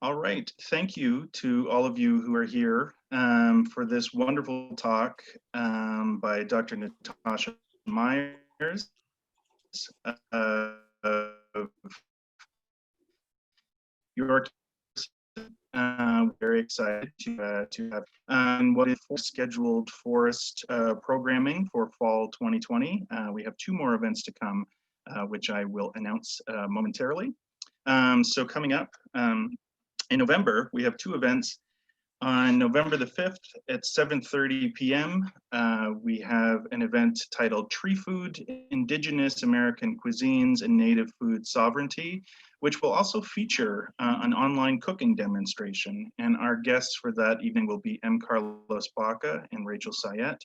All right. Thank you to all of you who are here for this wonderful talk by Dr. Natasha Myers of York. Very excited to have what is scheduled forest programming for fall 2020. We have 2 more events to come, which I will announce momentarily. So coming up, in November, we have 2 events. On November the 5th at 7:30 p.m., we have an event titled Tree Food, Indigenous American Cuisines and Native Food Sovereignty, which will also feature an online cooking demonstration. And our guests for that evening will be M. Carlos Baca and Rachel Sayette.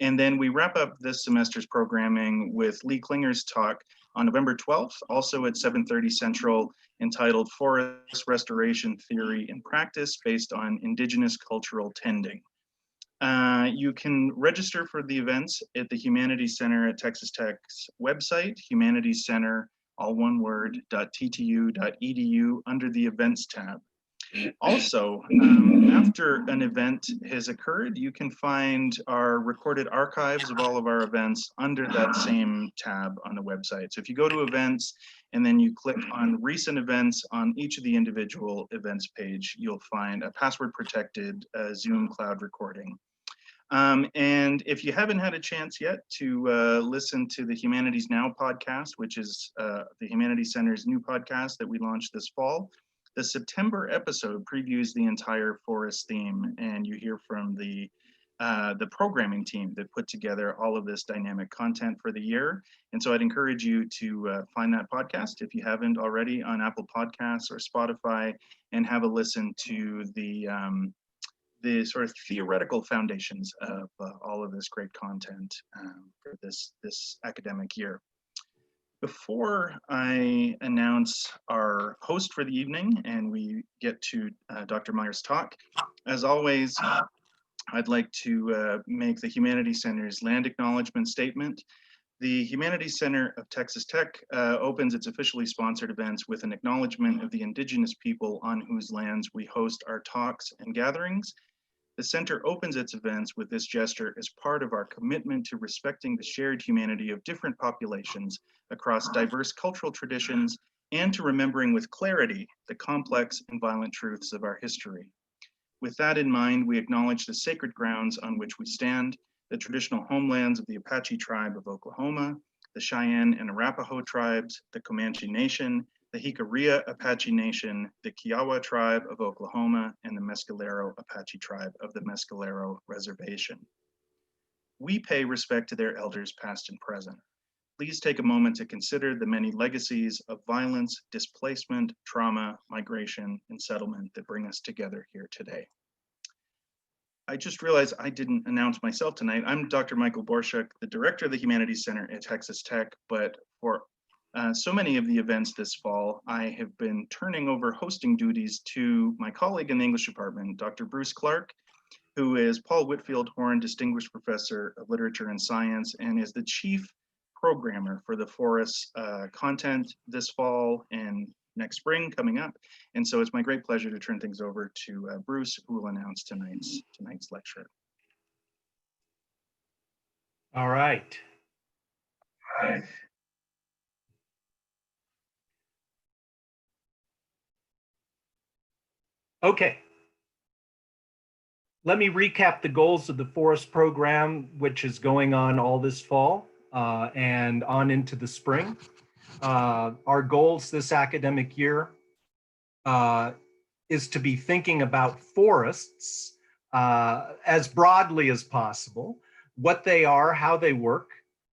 And then we wrap up this semester's programming with Lee Klinger's talk on November 12th, also at 7:30 Central, entitled Forest Restoration Theory and Practice based on Indigenous Cultural Tending. You can register for the events at the Humanities Center at Texas Tech's website, Humanities Center, all one word, .ttu.edu under the Events tab. Also, after an event has occurred, you can find our recorded archives of all of our events under that same tab on the website. So if you go to events and then you click on recent events on each of the individual events page, you'll find a password protected Zoom cloud recording. And if you haven't had a chance yet to listen to the Humanities Now podcast, which is the Humanities Center's new podcast that we launched this fall, the September episode previews the entire forest theme, and you hear from the programming team that put together all of this dynamic content for the year. And so I'd encourage you to find that podcast if you haven't already on Apple Podcasts or Spotify, and have a listen to the sort of theoretical foundations of all of this great content for this academic year. Before I announce our host for the evening and we get to Dr. Myers' talk, as always, I'd like to make the Humanities Center's land acknowledgement statement. The Humanities Center of Texas Tech opens its officially sponsored events with an acknowledgement of the Indigenous people on whose lands we host our talks and gatherings. The center opens its events with this gesture as part of our commitment to respecting the shared humanity of different populations across diverse cultural traditions, and to remembering with clarity the complex and violent truths of our history. With that in mind, we acknowledge the sacred grounds on which we stand, the traditional homelands of the Apache tribe of Oklahoma, the Cheyenne and Arapaho tribes, the Comanche Nation, the Jicarilla Apache Nation, the Kiowa tribe of Oklahoma, and the Mescalero Apache tribe of the Mescalero Reservation. We pay respect to their elders past and present. Please take a moment to consider the many legacies of violence, displacement, trauma, migration, and settlement that bring us together here today. I just realized I didn't announce myself tonight. I'm Dr. Michael Borshak, the director of the Humanities Center at Texas Tech, but for so many of the events this fall, I have been turning over hosting duties to my colleague in the English department, Dr. Bruce Clark, who is Paul Whitfield Horn Distinguished Professor of Literature and Science and is the chief programmer for the Forest content this fall and next spring coming up. And so it's my great pleasure to turn things over to Bruce, who will announce tonight's lecture. All right. Okay. Let me recap the goals of the forest program, which is going on all this fall and on into the spring. Our goals this academic year is to be thinking about forests as broadly as possible, what they are, how they work,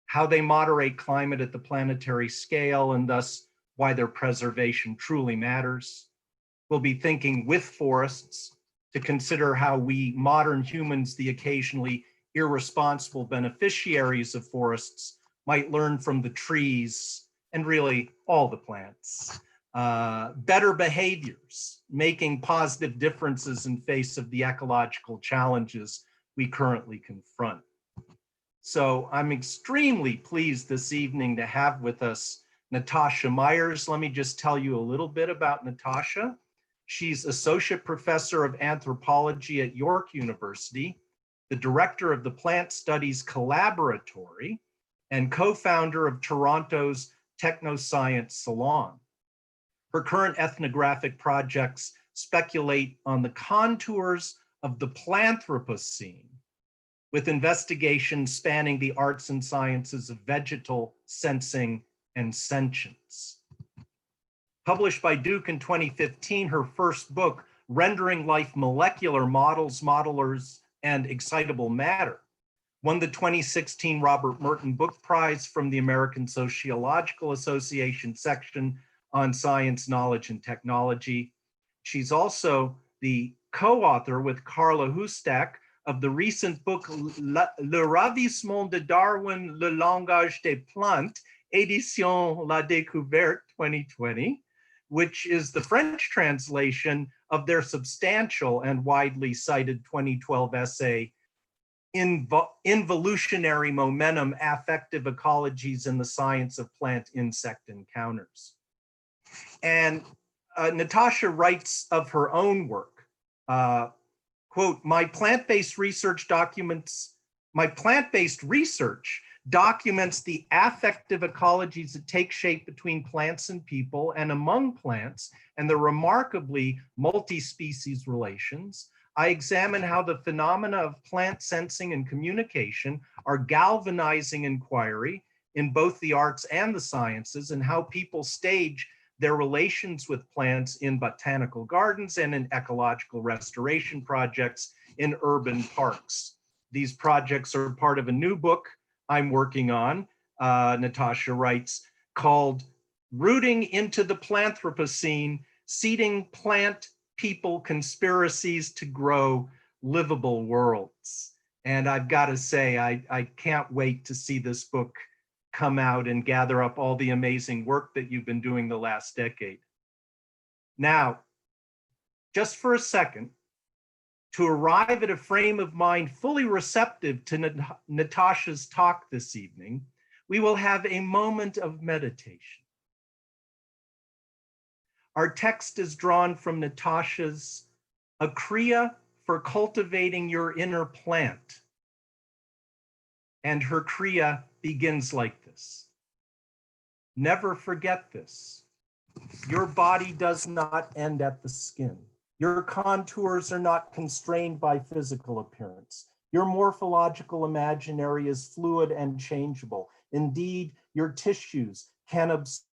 how they moderate climate at the planetary scale, and thus why their preservation truly matters. We'll be thinking with forests to consider how we modern humans, the occasionally irresponsible beneficiaries of forests, might learn from the trees and really all the plants. Better behaviors, making positive differences in face of the ecological challenges we currently confront. So I'm extremely pleased this evening to have with us Natasha Myers. Let me just tell you a little bit about Natasha. She's Associate Professor of Anthropology at York University, the Director of the Plant Studies Collaboratory, and co-founder of Toronto's Technoscience Salon. Her current ethnographic projects speculate on the contours of the Planthroposcene, with investigations spanning the arts and sciences of vegetal sensing and sentience. Published by Duke in 2015, her first book, Rendering Life Molecular Models, Modelers, and Excitable Matter, won the 2016 Robert Merton Book Prize from the American Sociological Association section on science, knowledge, and technology. She's also the co-author with Carla Hustak of the recent book Le Ravissement de Darwin, le langage des plantes, édition La Découverte 2020, which is the French translation of their substantial and widely cited 2012 essay, Involutionary Momentum, Affective Ecologies in the Science of Plant-Insect Encounters. And Natasha writes of her own work, quote, my plant-based research documents the affective ecologies that take shape between plants and people and among plants and the remarkably multi-species relations. I examine how the phenomena of plant sensing and communication are galvanizing inquiry in both the arts and the sciences, and how people stage their relations with plants in botanical gardens and in ecological restoration projects in urban parks. These projects are part of a new book I'm working on, Natasha writes, called Rooting into the Planthroposcene, Seeding Plant People Conspiracies to Grow Livable Worlds. And I've got to say, I can't wait to see this book come out and gather up all the amazing work that you've been doing the last decade. Now, just for a second, to arrive at a frame of mind fully receptive to Natasha's talk this evening, we will have a moment of meditation. Our text is drawn from Natasha's A Kriya for Cultivating Your Inner Plant. And her Kriya begins like this. Never forget this. Your body does not end at the skin. Your contours are not constrained by physical appearance. Your morphological imaginary is fluid and changeable. Indeed, your tissues can absorb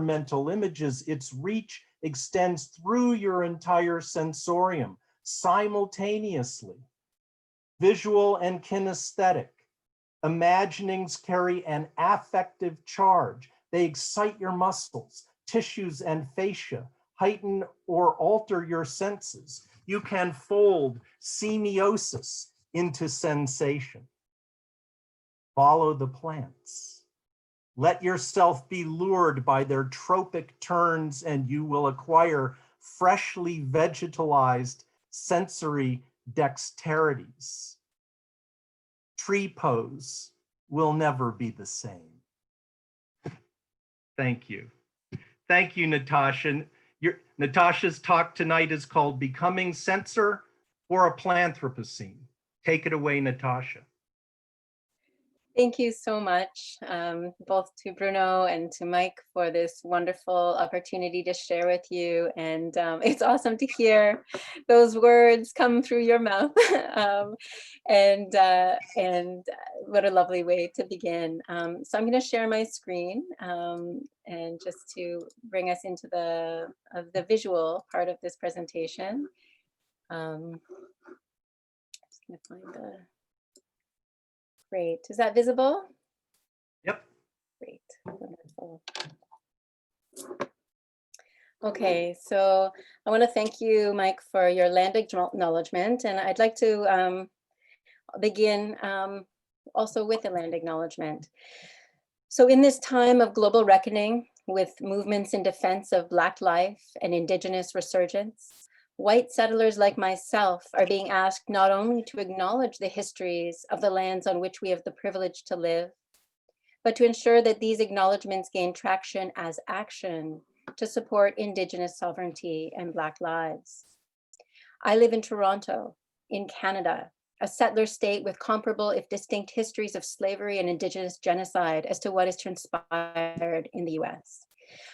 mental images. Its reach extends through your entire sensorium simultaneously. Visual and kinesthetic. Imaginings carry an affective charge. They excite your muscles, tissues, and fascia, heighten or alter your senses. You can fold semiosis into sensation. Follow the plants. Let yourself be lured by their tropic turns, and you will acquire freshly vegetalized sensory dexterities. Tree pose will never be the same. Thank you. Thank you, Natasha. Natasha's talk tonight is called Becoming Sensor for a Planthropocene. Take it away, Natasha. Thank you so much, both to Bruno and to Mike, for this wonderful opportunity to share with you. And it's awesome to hear those words come through your mouth. And what a lovely way to begin. So I'm going to share my screen and just to bring us into the visual part of this presentation. I'm just going to find the... Great. Is that visible? Yep. Great. Wonderful. Okay, so I want to thank you, Mike, for your land acknowledgement, and I'd like to begin also with a land acknowledgement. So in this time of global reckoning with movements in defense of Black life and Indigenous resurgence, white settlers like myself are being asked not only to acknowledge the histories of the lands on which we have the privilege to live, but to ensure that these acknowledgements gain traction as action to support Indigenous sovereignty and Black lives. I live in Toronto, in Canada, a settler state with comparable, if distinct, histories of slavery and Indigenous genocide as to what has transpired in the US.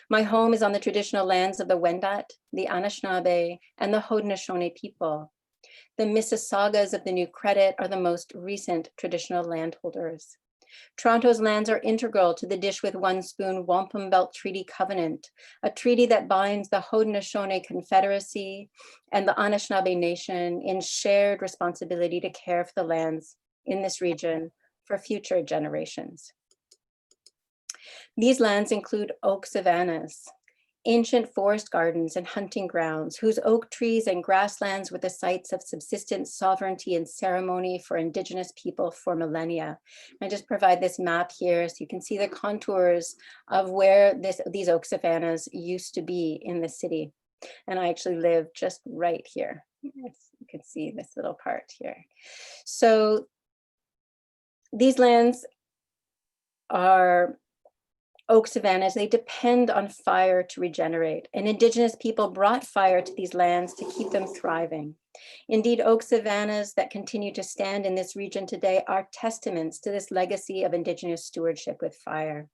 My home is on the traditional lands of the Wendat, the Anishinaabe, and the Haudenosaunee people. The Mississaugas of the New Credit are the most recent traditional landholders. Toronto's lands are integral to the Dish with One Spoon Wampum Belt Treaty Covenant, a treaty that binds the Haudenosaunee Confederacy and the Anishinaabe Nation in shared responsibility to care for the lands in this region for future generations. These lands include oak savannas, ancient forest gardens and hunting grounds, whose oak trees and grasslands were the sites of subsistence, sovereignty, and ceremony for Indigenous people for millennia. I just provide this map here so you can see the contours of where these oak savannas used to be in the city. And I actually live just right here. Yes, you can see this little part here. So these lands are oak savannas. They depend on fire to regenerate, and Indigenous people brought fire to these lands to keep them thriving. Indeed, oak savannas that continue to stand in this region today are testaments to this legacy of Indigenous stewardship with fire.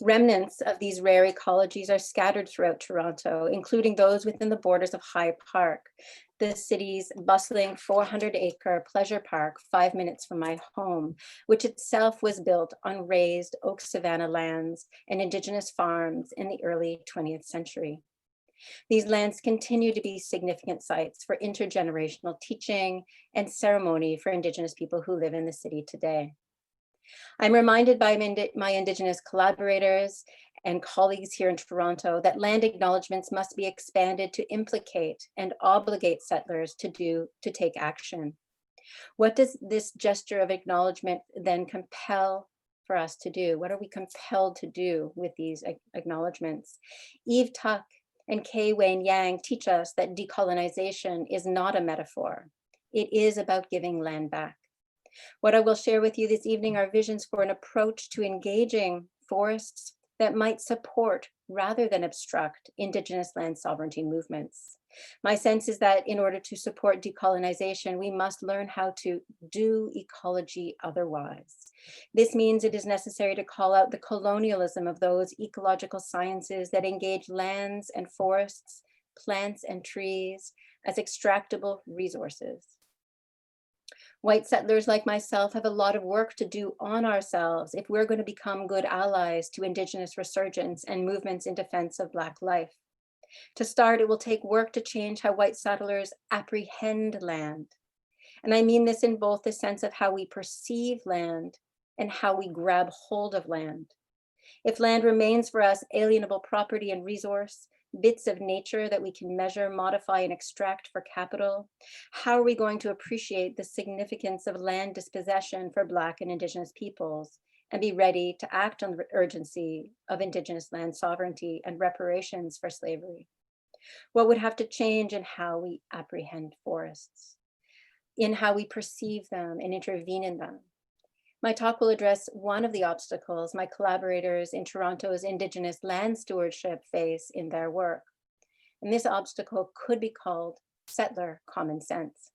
Remnants of these rare ecologies are scattered throughout Toronto, including those within the borders of High Park, the city's bustling 400-acre pleasure park 5 minutes from my home, which itself was built on raised oak savanna lands and Indigenous farms in the early 20th century. These lands continue to be significant sites for intergenerational teaching and ceremony for Indigenous people who live in the city today. I'm reminded by my Indigenous collaborators and colleagues here in Toronto that land acknowledgements must be expanded to implicate and obligate settlers to take action. What does this gesture of acknowledgement then compel for us to do? What are we compelled to do with these acknowledgements? Eve Tuck and Kay Wayne Yang teach us that decolonization is not a metaphor. It is about giving land back. What I will share with you this evening are visions for an approach to engaging forests that might support rather than obstruct Indigenous land sovereignty movements. My sense is that in order to support decolonization, we must learn how to do ecology otherwise. This means it is necessary to call out the colonialism of those ecological sciences that engage lands and forests, plants and trees as extractable resources. White settlers like myself have a lot of work to do on ourselves if we're going to become good allies to Indigenous resurgence and movements in defense of Black life. To start, it will take work to change how white settlers apprehend land. And I mean this in both the sense of how we perceive land and how we grab hold of land. If land remains for us alienable property and resource, bits of nature that we can measure, modify, and extract for capital, how are we going to appreciate the significance of land dispossession for Black and Indigenous peoples and be ready to act on the urgency of Indigenous land sovereignty and reparations for slavery? What would have to change in how we apprehend forests, in how we perceive them and intervene in them? My talk will address one of the obstacles my collaborators in Toronto's Indigenous land stewardship face in their work. And this obstacle could be called settler common sense.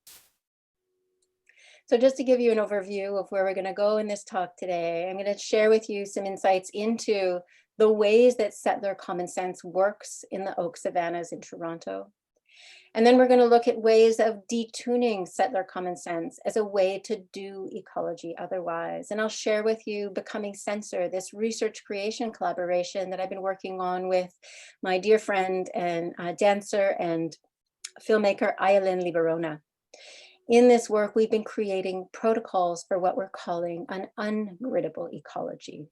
So just to give you an overview of where we're going to go in this talk today, I'm going to share with you some insights into the ways that settler common sense works in the oak savannas in Toronto. And then we're going to look at ways of detuning settler common sense as a way to do ecology otherwise. And I'll share with you Becoming Censor, this research creation collaboration that I've been working on with my dear friend and dancer and filmmaker, Ayalin Liberona. In this work, we've been creating protocols for what we're calling an ungrid-able ecology.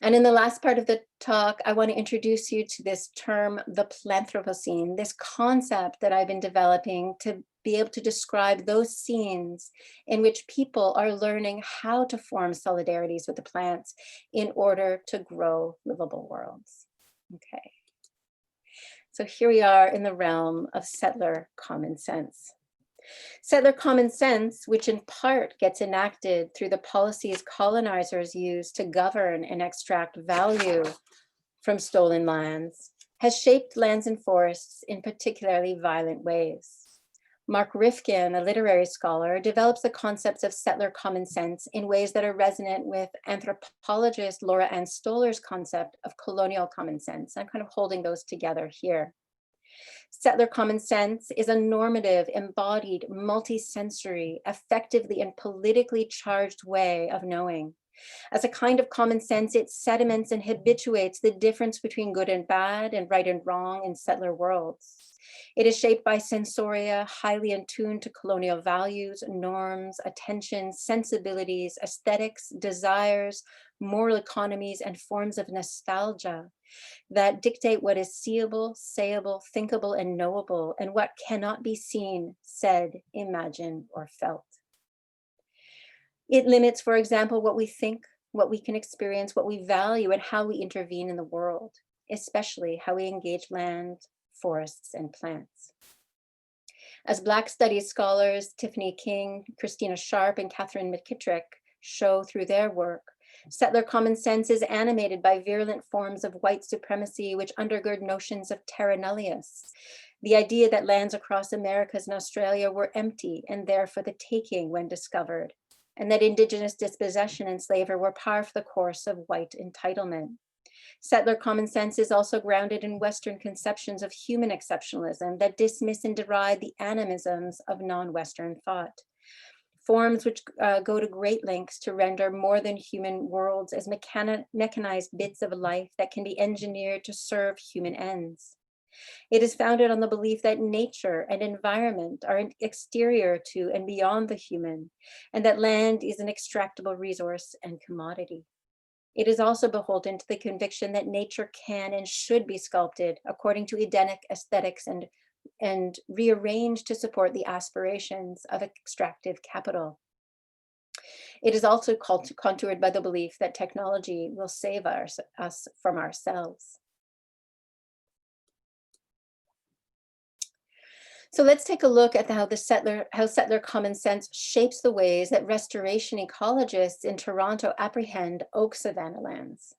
And in the last part of the talk, I want to introduce you to this term, the Planthroposcene, this concept that I've been developing to be able to describe those scenes in which people are learning how to form solidarities with the plants in order to grow livable worlds. Okay. So here we are in the realm of settler common sense. Settler common sense, which in part gets enacted through the policies colonizers use to govern and extract value from stolen lands, has shaped lands and forests in particularly violent ways. Mark Rifkin, a literary scholar, develops the concepts of settler common sense in ways that are resonant with anthropologist Laura Ann Stoller's concept of colonial common sense. I'm kind of holding those together here. Settler common sense is a normative, embodied, multisensory, effectively and politically charged way of knowing. As a kind of common sense, it sediments and habituates the difference between good and bad and right and wrong in settler worlds. It is shaped by sensoria, highly attuned to colonial values, norms, attentions, sensibilities, aesthetics, desires, moral economies, and forms of nostalgia that dictate what is seeable, sayable, thinkable, and knowable, and what cannot be seen, said, imagined, or felt. It limits, for example, what we think, what we can experience, what we value, and how we intervene in the world, especially how we engage land, forests, and plants. As Black Studies scholars Tiffany King, Christina Sharp, and Catherine McKittrick show through their work, settler common sense is animated by virulent forms of white supremacy which undergird notions of terra nullius, the idea that lands across Americas and Australia were empty and there for the taking when discovered, and that Indigenous dispossession and slavery were par for the course of white entitlement. Settler common sense is also grounded in Western conceptions of human exceptionalism that dismiss and deride the animisms of non-Western thought. Forms which go to great lengths to render more than human worlds as mechanized bits of life that can be engineered to serve human ends. It is founded on the belief that nature and environment are exterior to and beyond the human, and that land is an extractable resource and commodity. It is also beholden to the conviction that nature can and should be sculpted according to Edenic aesthetics and rearranged to support the aspirations of extractive capital. It is also contoured by the belief that technology will save us from ourselves. So let's take a look at how settler common sense shapes the ways that restoration ecologists in Toronto apprehend oak savanna lands.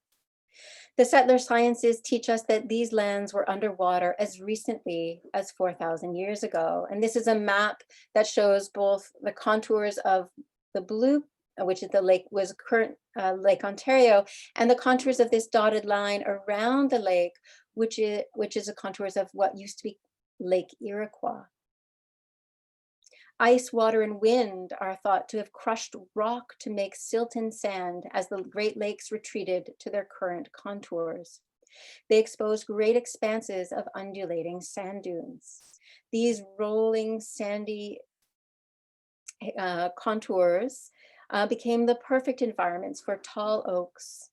The settler sciences teach us that these lands were underwater as recently as 4,000 years ago. And this is a map that shows both the contours of the blue, which is the lake, was current Lake Ontario, and the contours of this dotted line around the lake, which is the contours of what used to be Lake Iroquois. Ice, water, and wind are thought to have crushed rock to make silt and sand as the Great Lakes retreated to their current contours. They exposed great expanses of undulating sand dunes. These rolling sandy contours became the perfect environments for tall oaks,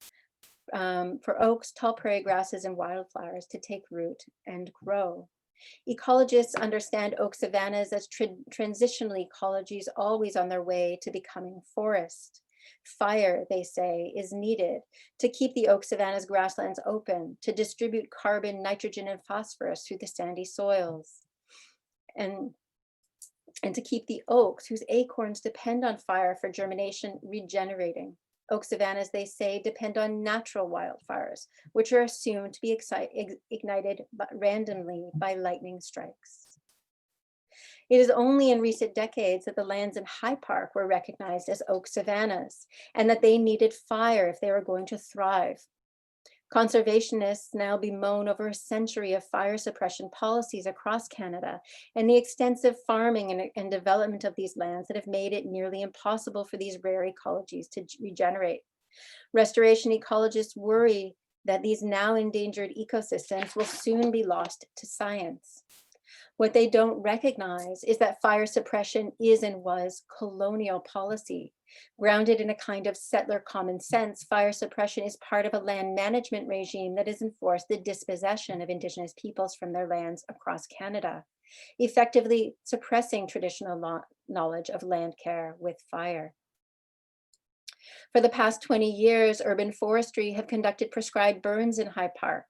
tall prairie grasses, and wildflowers to take root and grow. Ecologists understand oak savannas as transitional ecologies always on their way to becoming forest. Fire, they say, is needed to keep the oak savannas grasslands open, to distribute carbon, nitrogen, and phosphorus through the sandy soils, and to keep the oaks, whose acorns depend on fire for germination, regenerating. Oak savannas, they say, depend on natural wildfires, which are assumed to be ignited randomly by lightning strikes. It is only in recent decades that the lands in High Park were recognized as oak savannas, and that they needed fire if they were going to thrive. Conservationists now bemoan over a century of fire suppression policies across Canada and the extensive farming and development of these lands that have made it nearly impossible for these rare ecologies to regenerate. Restoration ecologists worry that these now endangered ecosystems will soon be lost to science. What they don't recognize is that fire suppression is and was colonial policy. Grounded in a kind of settler common sense, fire suppression is part of a land management regime that has enforced the dispossession of Indigenous peoples from their lands across Canada, effectively suppressing traditional knowledge of land care with fire. For the past 20 years, urban forestry have conducted prescribed burns in High Park.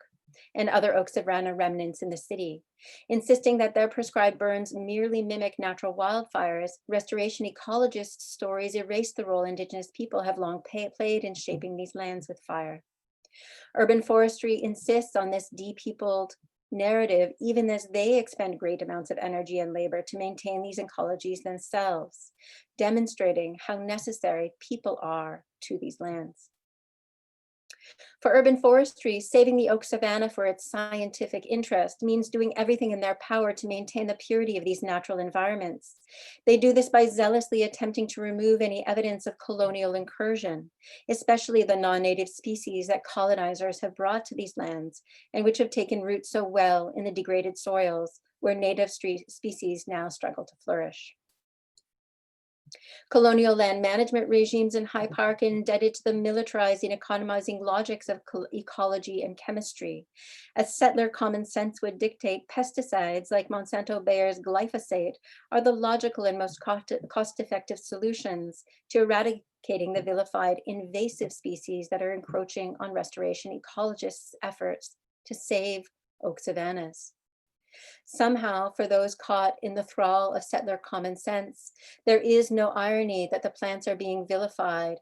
and other oak savanna remnants in the city. Insisting that their prescribed burns merely mimic natural wildfires, restoration ecologists' stories erase the role Indigenous people have long played in shaping these lands with fire. Urban forestry insists on this depeopled narrative, even as they expend great amounts of energy and labor to maintain these ecologies themselves, demonstrating how necessary people are to these lands. For urban forestry, saving the oak savanna for its scientific interest means doing everything in their power to maintain the purity of these natural environments. They do this by zealously attempting to remove any evidence of colonial incursion, especially the non-native species that colonizers have brought to these lands and which have taken root so well in the degraded soils where native species now struggle to flourish. Colonial land management regimes in High Park are indebted to the militarizing, economizing logics of ecology and chemistry. As settler common sense would dictate, pesticides like Monsanto Bayer's glyphosate are the logical and most cost-effective solutions to eradicating the vilified invasive species that are encroaching on restoration ecologists' efforts to save oak savannas. Somehow, for those caught in the thrall of settler common sense, there is no irony that the plants are being vilified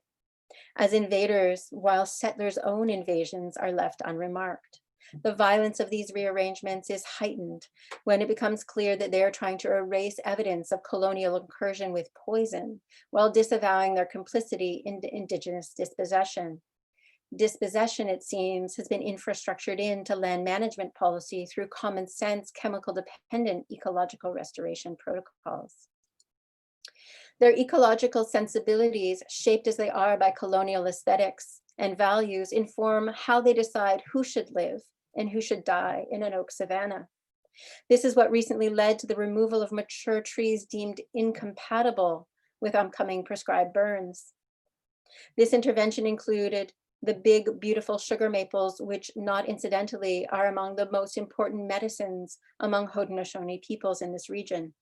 as invaders, while settlers' own invasions are left unremarked. The violence of these rearrangements is heightened when it becomes clear that they are trying to erase evidence of colonial incursion with poison, while disavowing their complicity in Indigenous dispossession. Dispossession, it seems, has been infrastructured into land management policy through common sense, chemical dependent ecological restoration protocols. Their ecological sensibilities, shaped as they are by colonial aesthetics and values, inform how they decide who should live and who should die in an oak savanna. This is what recently led to the removal of mature trees deemed incompatible with upcoming prescribed burns. This intervention included the big, beautiful sugar maples, which not incidentally are among the most important medicines among Haudenosaunee peoples in this region.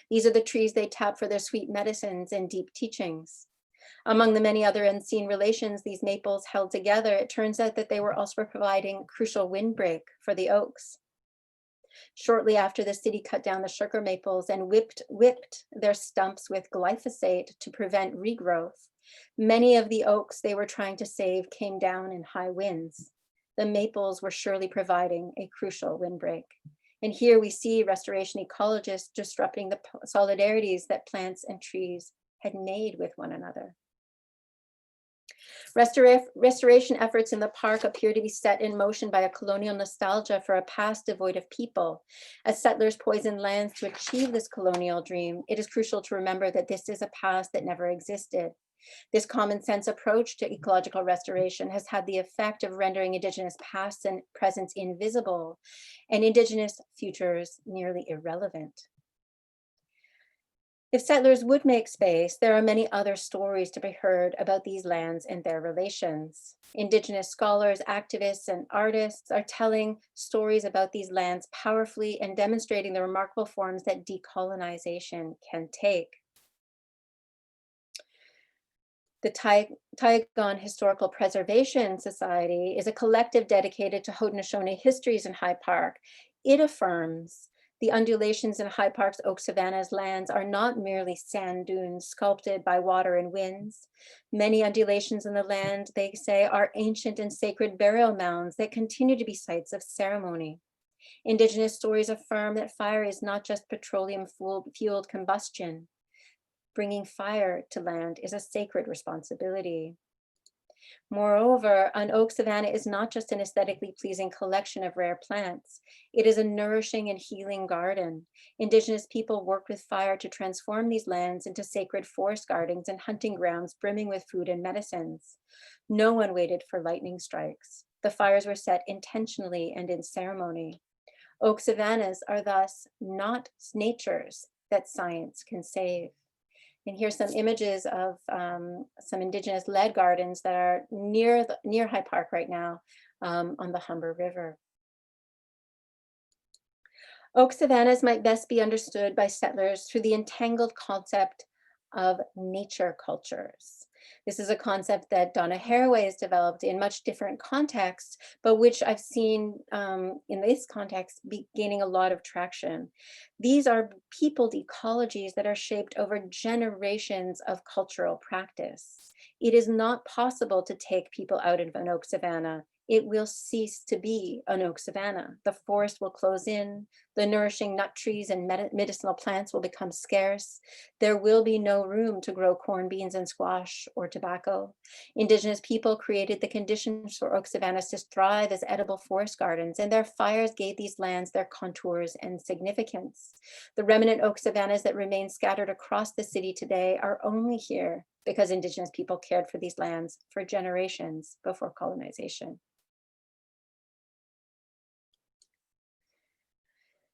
These are the trees they tap for their sweet medicines and deep teachings. Among the many other unseen relations these maples held together, it turns out that they were also providing crucial windbreak for the oaks. Shortly after the city cut down the sugar maples and whipped their stumps with glyphosate to prevent regrowth, many of the oaks they were trying to save came down in high winds. The maples were surely providing a crucial windbreak. And here we see restoration ecologists disrupting the solidarities that plants and trees had made with one another. Restoration efforts in the park appear to be set in motion by a colonial nostalgia for a past devoid of people. As settlers poison lands to achieve this colonial dream, it is crucial to remember that this is a past that never existed. This common sense approach to ecological restoration has had the effect of rendering Indigenous pasts and presents invisible and Indigenous futures nearly irrelevant. If settlers would make space, there are many other stories to be heard about these lands and their relations. Indigenous scholars, activists, and artists are telling stories about these lands powerfully and demonstrating the remarkable forms that decolonization can take. The Taigon Historical Preservation Society is a collective dedicated to Haudenosaunee histories in High Park. It affirms the undulations in High Park's oak savannas lands are not merely sand dunes sculpted by water and winds. Many undulations in the land, they say, are ancient and sacred burial mounds that continue to be sites of ceremony. Indigenous stories affirm that fire is not just petroleum-fueled combustion. Bringing fire to land is a sacred responsibility. Moreover, an oak savanna is not just an aesthetically pleasing collection of rare plants. It is a nourishing and healing garden. Indigenous people worked with fire to transform these lands into sacred forest gardens and hunting grounds brimming with food and medicines. No one waited for lightning strikes. The fires were set intentionally and in ceremony. Oak savannas are thus not natures that science can save. And here's some images of some Indigenous led gardens that are near High Park right now on the Humber River. Oak savannas might best be understood by settlers through the entangled concept of nature cultures. This is a concept that Donna Haraway has developed in much different contexts, but which I've seen in this context be gaining a lot of traction. These are peopled ecologies that are shaped over generations of cultural practice. It is not possible to take people out of an oak savanna. It will cease to be an oak savanna. The forest will close in, the nourishing nut trees and medicinal plants will become scarce. There will be no room to grow corn, beans, and squash or tobacco. Indigenous people created the conditions for oak savannas to thrive as edible forest gardens, and their fires gave these lands their contours and significance. The remnant oak savannas that remain scattered across the city today are only here because Indigenous people cared for these lands for generations before colonization.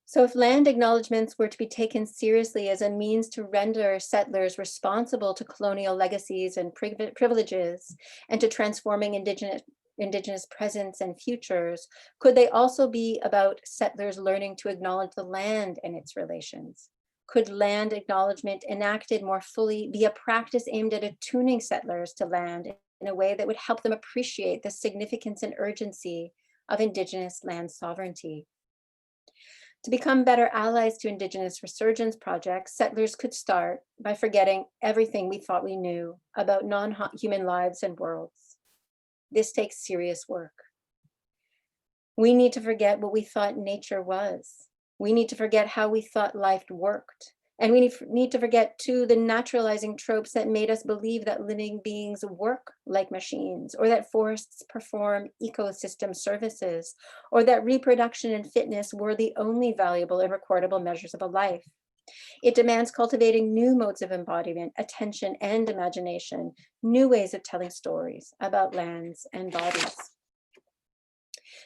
So if land acknowledgements were to be taken seriously as a means to render settlers responsible to colonial legacies and privileges and to transforming Indigenous presence and futures, could they also be about settlers learning to acknowledge the land and its relations? Could land acknowledgement enacted more fully be a practice aimed at attuning settlers to land in a way that would help them appreciate the significance and urgency of Indigenous land sovereignty? To become better allies to Indigenous resurgence projects, settlers could start by forgetting everything we thought we knew about non-human lives and worlds. This takes serious work. We need to forget what we thought nature was. We need to forget how we thought life worked. And we need to forget too the naturalizing tropes that made us believe that living beings work like machines, or that forests perform ecosystem services, or that reproduction and fitness were the only valuable and recordable measures of a life. It demands cultivating new modes of embodiment, attention, and imagination, new ways of telling stories about lands and bodies.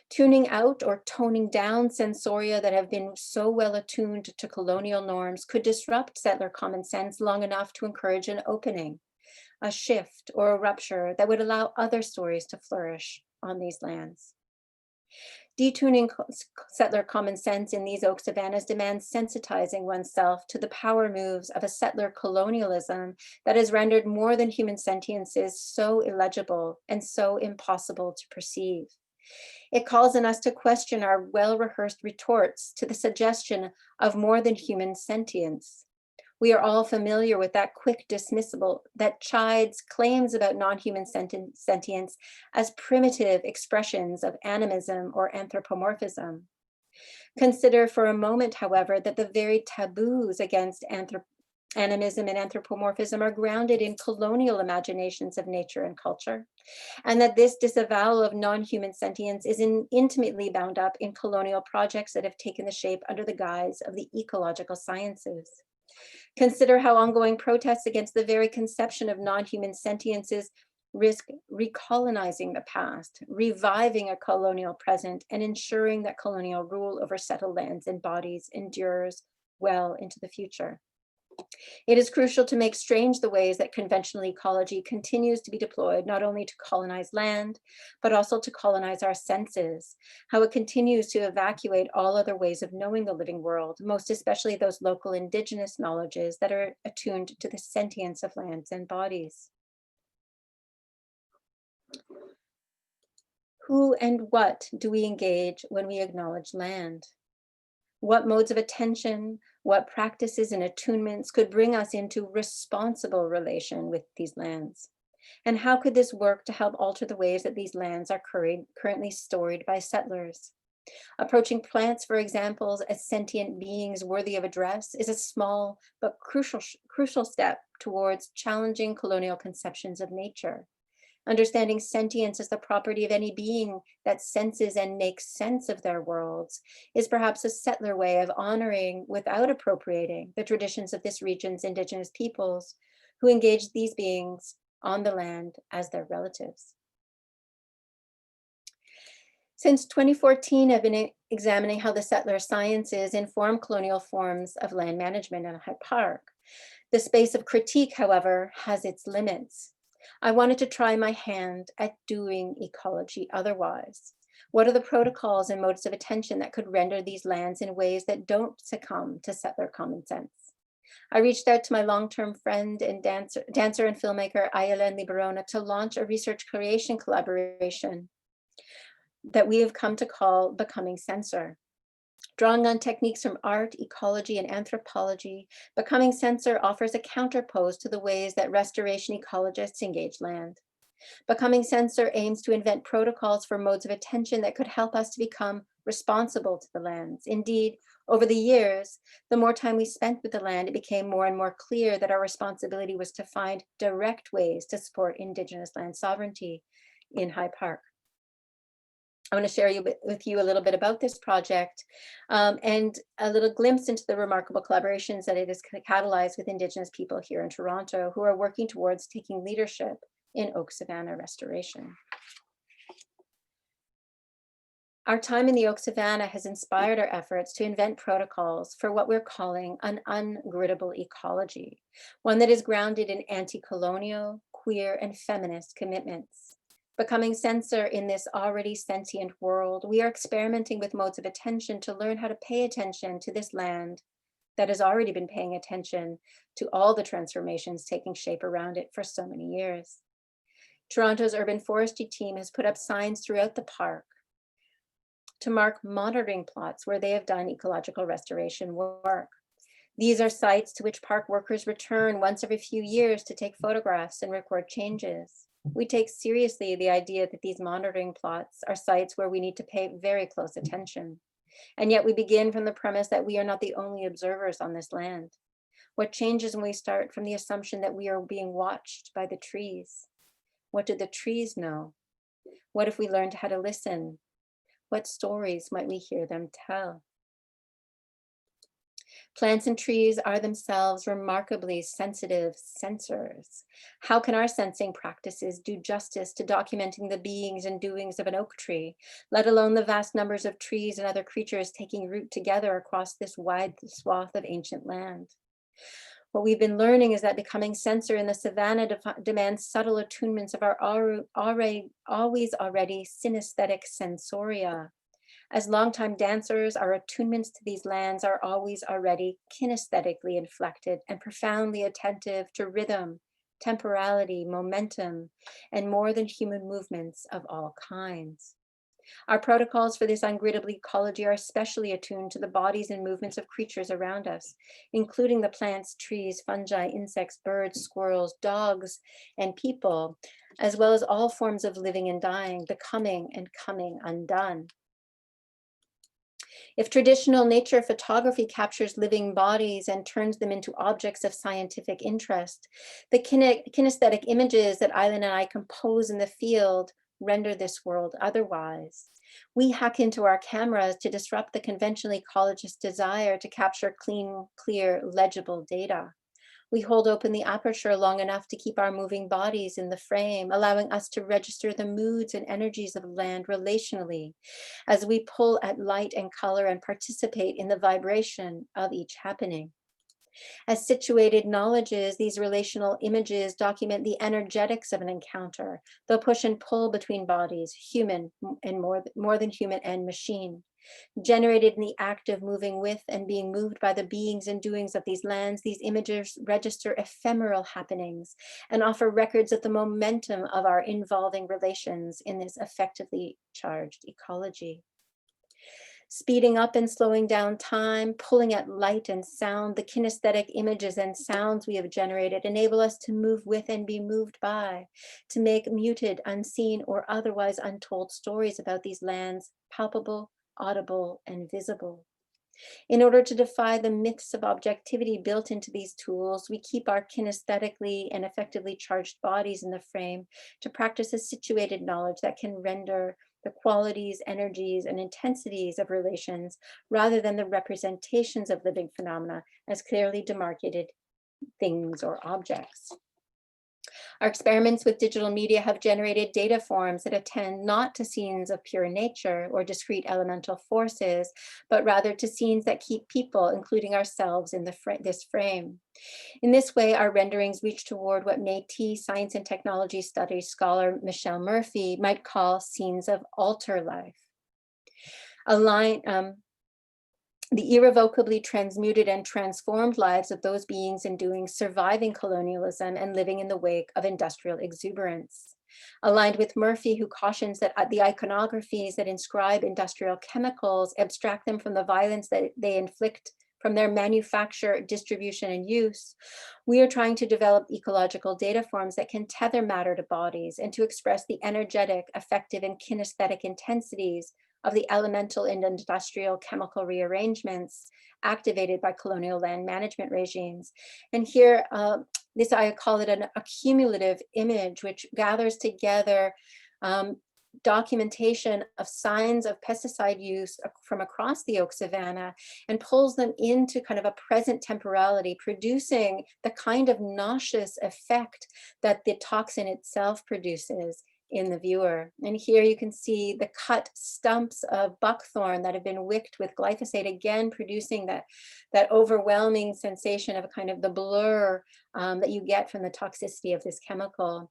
Tuning out or toning down sensoria that have been so well attuned to colonial norms could disrupt settler common sense long enough to encourage an opening, a shift, or a rupture that would allow other stories to flourish on these lands. Detuning settler common sense in these oak savannas demands sensitizing oneself to the power moves of a settler colonialism that has rendered more than human sentiences so illegible and so impossible to perceive. It calls on us to question our well-rehearsed retorts to the suggestion of more than human sentience. We are all familiar with that quick dismissal that chides claims about non-human sentience as primitive expressions of animism or anthropomorphism. Consider for a moment, however, that the very taboos against animism and anthropomorphism are grounded in colonial imaginations of nature and culture, and that this disavowal of non-human sentience is intimately bound up in colonial projects that have taken the shape under the guise of the ecological sciences. Consider how ongoing protests against the very conception of non-human sentiences risk recolonizing the past, reviving a colonial present, and ensuring that colonial rule over settled lands and bodies endures well into the future. It is crucial to make strange the ways that conventional ecology continues to be deployed not only to colonize land, but also to colonize our senses, how it continues to evacuate all other ways of knowing the living world, most especially those local indigenous knowledges that are attuned to the sentience of lands and bodies. Who and what do we engage when we acknowledge land? What modes of attention, what practices and attunements could bring us into responsible relation with these lands? And how could this work to help alter the ways that these lands are currently stored by settlers? Approaching plants, for example, as sentient beings worthy of address is a small but crucial step towards challenging colonial conceptions of nature. Understanding sentience as the property of any being that senses and makes sense of their worlds is perhaps a settler way of honoring without appropriating the traditions of this region's indigenous peoples who engage these beings on the land as their relatives. Since 2014, I've been examining how the settler sciences inform colonial forms of land management in Hyde Park. The space of critique, however, has its limits. I wanted to try my hand at doing ecology otherwise. What are the protocols and modes of attention that could render these lands in ways that don't succumb to settler common sense? I reached out to my long-term friend and dancer and filmmaker Ayala Liberona to launch a research creation collaboration that we have come to call Becoming Sensor. Drawing on techniques from art, ecology, and anthropology, Becoming Sensor offers a counterpose to the ways that restoration ecologists engage land. Becoming Sensor aims to invent protocols for modes of attention that could help us to become responsible to the lands. Indeed, over the years, the more time we spent with the land, it became more and more clear that our responsibility was to find direct ways to support Indigenous land sovereignty in High Park. I want to share with you a little bit about this project and a little glimpse into the remarkable collaborations that it has catalyzed with Indigenous people here in Toronto who are working towards taking leadership in oak savanna restoration. Our time in the oak savanna has inspired our efforts to invent protocols for what we're calling an ungrid-able ecology, one that is grounded in anti-colonial, queer, and feminist commitments. Becoming Sensor in this already sentient world, we are experimenting with modes of attention to learn how to pay attention to this land that has already been paying attention to all the transformations taking shape around it for so many years. Toronto's urban forestry team has put up signs throughout the park to mark monitoring plots where they have done ecological restoration work. These are sites to which park workers return once every few years to take photographs and record changes. We take seriously the idea that these monitoring plots are sites where we need to pay very close attention. And yet we begin from the premise that we are not the only observers on this land. What changes when we start from the assumption that we are being watched by the trees? What do the trees know? What if we learned how to listen? What stories might we hear them tell? Plants and trees are themselves remarkably sensitive sensors. How can our sensing practices do justice to documenting the beings and doings of an oak tree, let alone the vast numbers of trees and other creatures taking root together across this wide swath of ancient land? What we've been learning is that becoming sensor in the savanna demands subtle attunements of our always already synesthetic sensoria. As longtime dancers, our attunements to these lands are always already kinesthetically inflected and profoundly attentive to rhythm, temporality, momentum, and more than human movements of all kinds. Our protocols for this ungrid-able ecology are especially attuned to the bodies and movements of creatures around us, including the plants, trees, fungi, insects, birds, squirrels, dogs, and people, as well as all forms of living and dying, becoming and coming undone. If traditional nature photography captures living bodies and turns them into objects of scientific interest, the kinesthetic images that Eileen and I compose in the field render this world otherwise. We hack into our cameras to disrupt the conventional ecologist's desire to capture clean, clear, legible data. We hold open the aperture long enough to keep our moving bodies in the frame, allowing us to register the moods and energies of land relationally as we pull at light and color and participate in the vibration of each happening. As situated knowledges, these relational images document the energetics of an encounter, the push and pull between bodies, human and more than human and machine. Generated in the act of moving with and being moved by the beings and doings of these lands, these images register ephemeral happenings and offer records of the momentum of our involving relations in this effectively charged ecology. Speeding up and slowing down time, pulling at light and sound, the kinesthetic images and sounds we have generated enable us to move with and be moved by, to make muted, unseen, or otherwise untold stories about these lands palpable, audible, and visible. In order to defy the myths of objectivity built into these tools, we keep our kinesthetically and effectively charged bodies in the frame to practice a situated knowledge that can render the qualities, energies, and intensities of relations rather than the representations of living phenomena as clearly demarcated things or objects. Our experiments with digital media have generated data forms that attend not to scenes of pure nature or discrete elemental forces, but rather to scenes that keep people, including ourselves, in this frame. In this way, our renderings reach toward what Métis science and technology studies scholar Michelle Murphy might call scenes of alter life. the irrevocably transmuted and transformed lives of those beings and doings surviving colonialism and living in the wake of industrial exuberance. Aligned with Murphy, who cautions that the iconographies that inscribe industrial chemicals abstract them from the violence that they inflict from their manufacture, distribution, and use, we are trying to develop ecological data forms that can tether matter to bodies and to express the energetic, affective, and kinesthetic intensities of the elemental and industrial chemical rearrangements activated by colonial land management regimes. And here, this, I call it an accumulative image, which gathers together documentation of signs of pesticide use from across the oak savanna and pulls them into kind of a present temporality, producing the kind of nauseous effect that the toxin itself produces in the viewer. And here you can see the cut stumps of buckthorn that have been wicked with glyphosate, again producing that overwhelming sensation of a kind of the blur that you get from the toxicity of this chemical.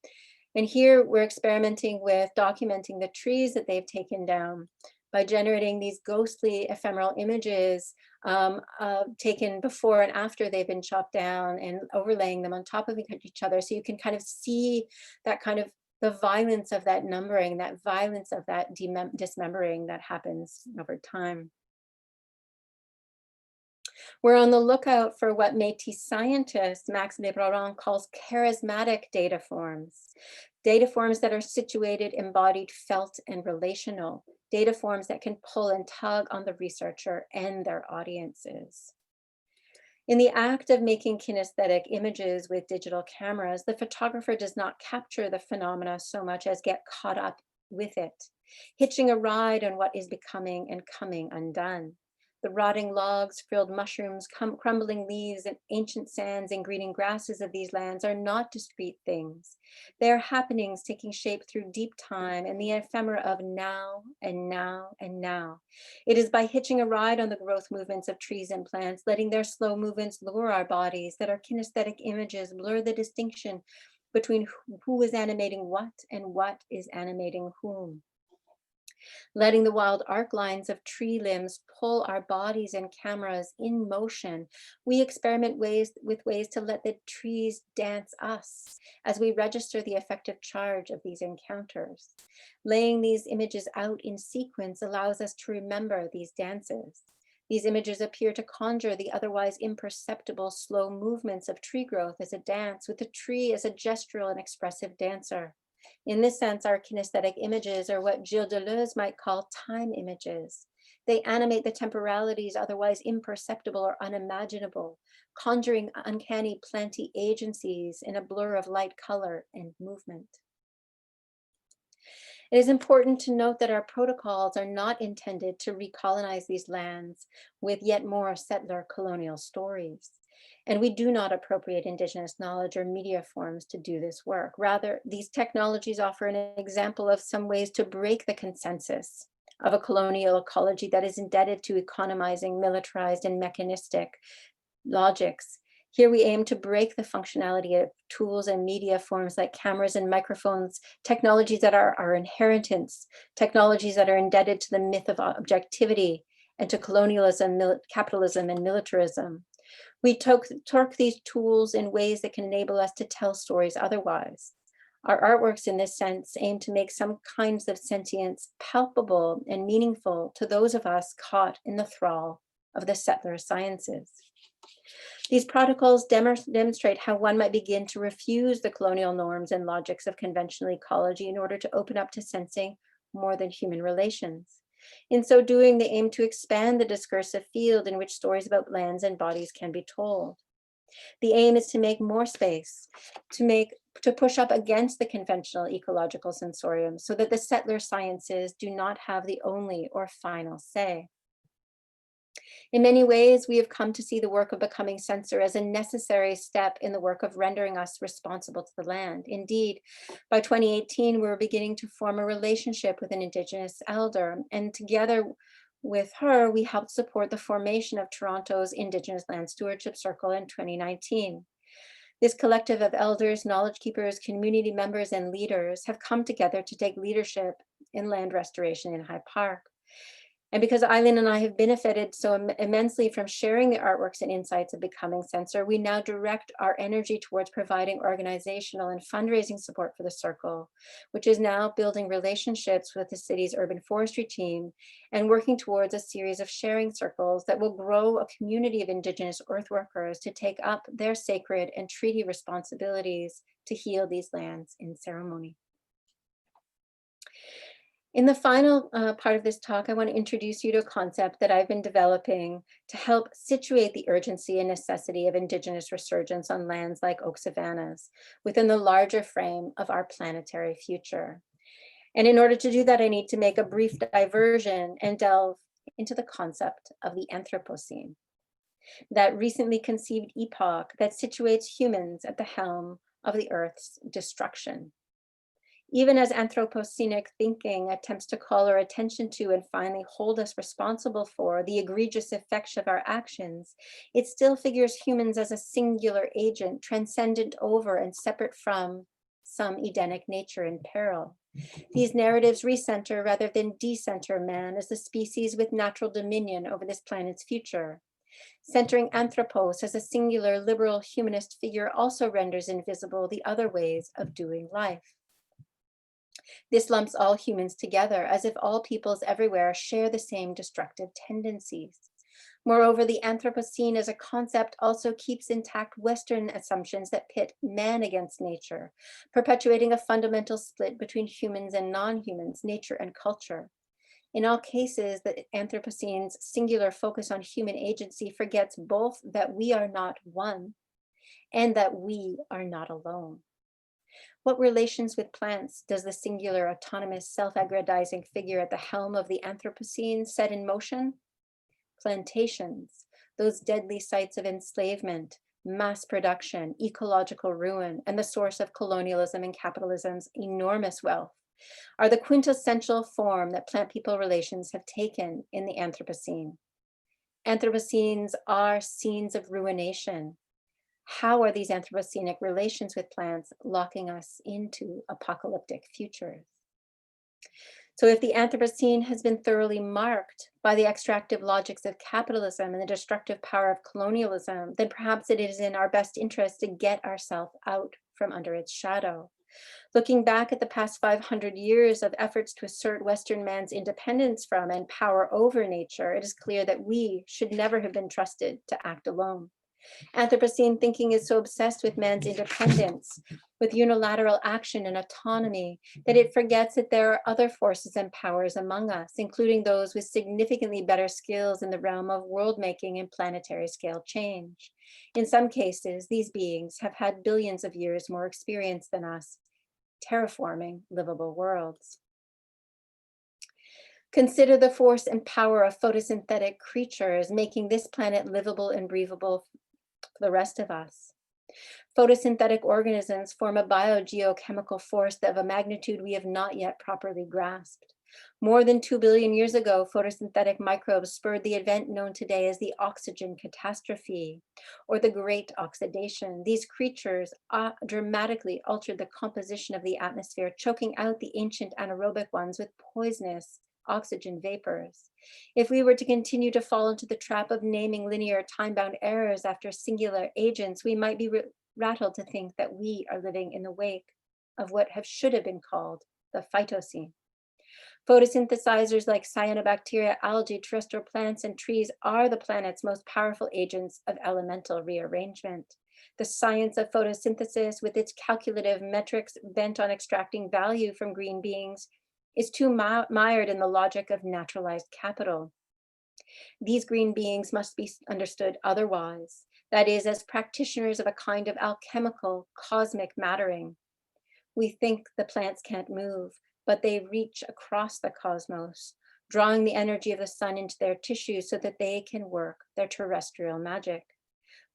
And here we're experimenting with documenting the trees that they've taken down by generating these ghostly ephemeral images taken before and after they've been chopped down and overlaying them on top of each other. So you can kind of see that kind of the violence of that numbering, that violence of that dismembering that happens over time. We're on the lookout for what Métis scientist Max Lebrun calls charismatic data forms that are situated, embodied, felt, and relational, data forms that can pull and tug on the researcher and their audiences. In the act of making kinesthetic images with digital cameras, the photographer does not capture the phenomena so much as get caught up with it, hitching a ride on what is becoming and coming undone. The rotting logs, frilled mushrooms, crumbling leaves, and ancient sands and greening grasses of these lands are not discrete things. They are happenings taking shape through deep time and the ephemera of now and now and now. It is by hitching a ride on the growth movements of trees and plants, letting their slow movements lure our bodies, that our kinesthetic images blur the distinction between who is animating what and what is animating whom. Letting the wild arc lines of tree limbs pull our bodies and cameras in motion, we experiment with ways to let the trees dance us as we register the effective charge of these encounters. Laying these images out in sequence allows us to remember these dances. These images appear to conjure the otherwise imperceptible slow movements of tree growth as a dance, with the tree as a gestural and expressive dancer. In this sense, our kinesthetic images are what Gilles Deleuze might call time images. They animate the temporalities otherwise imperceptible or unimaginable, conjuring uncanny planty agencies in a blur of light, color, and movement. It is important to note that our protocols are not intended to recolonize these lands with yet more settler colonial stories. And we do not appropriate Indigenous knowledge or media forms to do this work. Rather, these technologies offer an example of some ways to break the consensus of a colonial ecology that is indebted to economizing, militarized, and mechanistic logics. Here we aim to break the functionality of tools and media forms like cameras and microphones, technologies that are our inheritance, technologies that are indebted to the myth of objectivity and to colonialism, capitalism, and militarism. We torque these tools in ways that can enable us to tell stories otherwise. Our artworks in this sense aim to make some kinds of sentience palpable and meaningful to those of us caught in the thrall of the settler sciences. These protocols demonstrate how one might begin to refuse the colonial norms and logics of conventional ecology in order to open up to sensing more than human relations. In so doing, they aim to expand the discursive field in which stories about lands and bodies can be told. The aim is to make more space, to push up against the conventional ecological sensorium so that the settler sciences do not have the only or final say. In many ways, we have come to see the work of becoming censor as a necessary step in the work of rendering us responsible to the land. Indeed, by 2018, we were beginning to form a relationship with an Indigenous elder, and together with her, we helped support the formation of Toronto's Indigenous Land Stewardship Circle in 2019. This collective of elders, knowledge keepers, community members, and leaders have come together to take leadership in land restoration in High Park. And because Eileen and I have benefited so immensely from sharing the artworks and insights of Becoming Censor, we now direct our energy towards providing organizational and fundraising support for the Circle, which is now building relationships with the city's urban forestry team and working towards a series of sharing circles that will grow a community of Indigenous earthworkers to take up their sacred and treaty responsibilities to heal these lands in ceremony. In the final part of this talk, I want to introduce you to a concept that I've been developing to help situate the urgency and necessity of Indigenous resurgence on lands like oak savannas within the larger frame of our planetary future. And in order to do that, I need to make a brief diversion and delve into the concept of the Anthropocene, that recently conceived epoch that situates humans at the helm of the Earth's destruction. Even as Anthropocenic thinking attempts to call our attention to and finally hold us responsible for the egregious effects of our actions, it still figures humans as a singular agent, transcendent over and separate from some Edenic nature in peril. These narratives recenter rather than decenter man as the species with natural dominion over this planet's future. Centering Anthropos as a singular liberal humanist figure also renders invisible the other ways of doing life. This lumps all humans together as if all peoples everywhere share the same destructive tendencies. Moreover, the Anthropocene as a concept also keeps intact Western assumptions that pit man against nature, perpetuating a fundamental split between humans and non-humans, nature and culture. In all cases, the Anthropocene's singular focus on human agency forgets both that we are not one and that we are not alone. What relations with plants does the singular, autonomous, self-aggrandizing figure at the helm of the Anthropocene set in motion? Plantations, those deadly sites of enslavement, mass production, ecological ruin, and the source of colonialism and capitalism's enormous wealth, are the quintessential form that plant-people relations have taken in the Anthropocene. Anthropocenes are scenes of ruination. How are these anthropocenic relations with plants locking us into apocalyptic futures? So if the Anthropocene has been thoroughly marked by the extractive logics of capitalism and the destructive power of colonialism, then perhaps it is in our best interest to get ourselves out from under its shadow. Looking back at the past 500 years of efforts to assert Western man's independence from and power over nature, it is clear that we should never have been trusted to act alone. Anthropocene thinking is so obsessed with man's independence, with unilateral action and autonomy, that it forgets that there are other forces and powers among us, including those with significantly better skills in the realm of world making and planetary scale change. In some cases, these beings have had billions of years more experience than us, terraforming livable worlds. Consider the force and power of photosynthetic creatures, making this planet livable and breathable for the rest of us. Photosynthetic organisms form a biogeochemical force of a magnitude we have not yet properly grasped. More than 2 billion years ago, photosynthetic microbes spurred the event known today as the oxygen catastrophe, or the Great Oxidation. These creatures dramatically altered the composition of the atmosphere, choking out the ancient anaerobic ones with poisonous oxygen vapors. If we were to continue to fall into the trap of naming linear time-bound errors after singular agents, we might be rattled to think that we are living in the wake of what should have been called the phytocene. Photosynthesizers like cyanobacteria, algae, terrestrial plants, and trees are the planet's most powerful agents of elemental rearrangement. The science of photosynthesis, with its calculative metrics bent on extracting value from green beings, is too mired in the logic of naturalized capital. These green beings must be understood otherwise, that is, as practitioners of a kind of alchemical cosmic mattering. We think the plants can't move, but they reach across the cosmos, drawing the energy of the sun into their tissues so that they can work their terrestrial magic.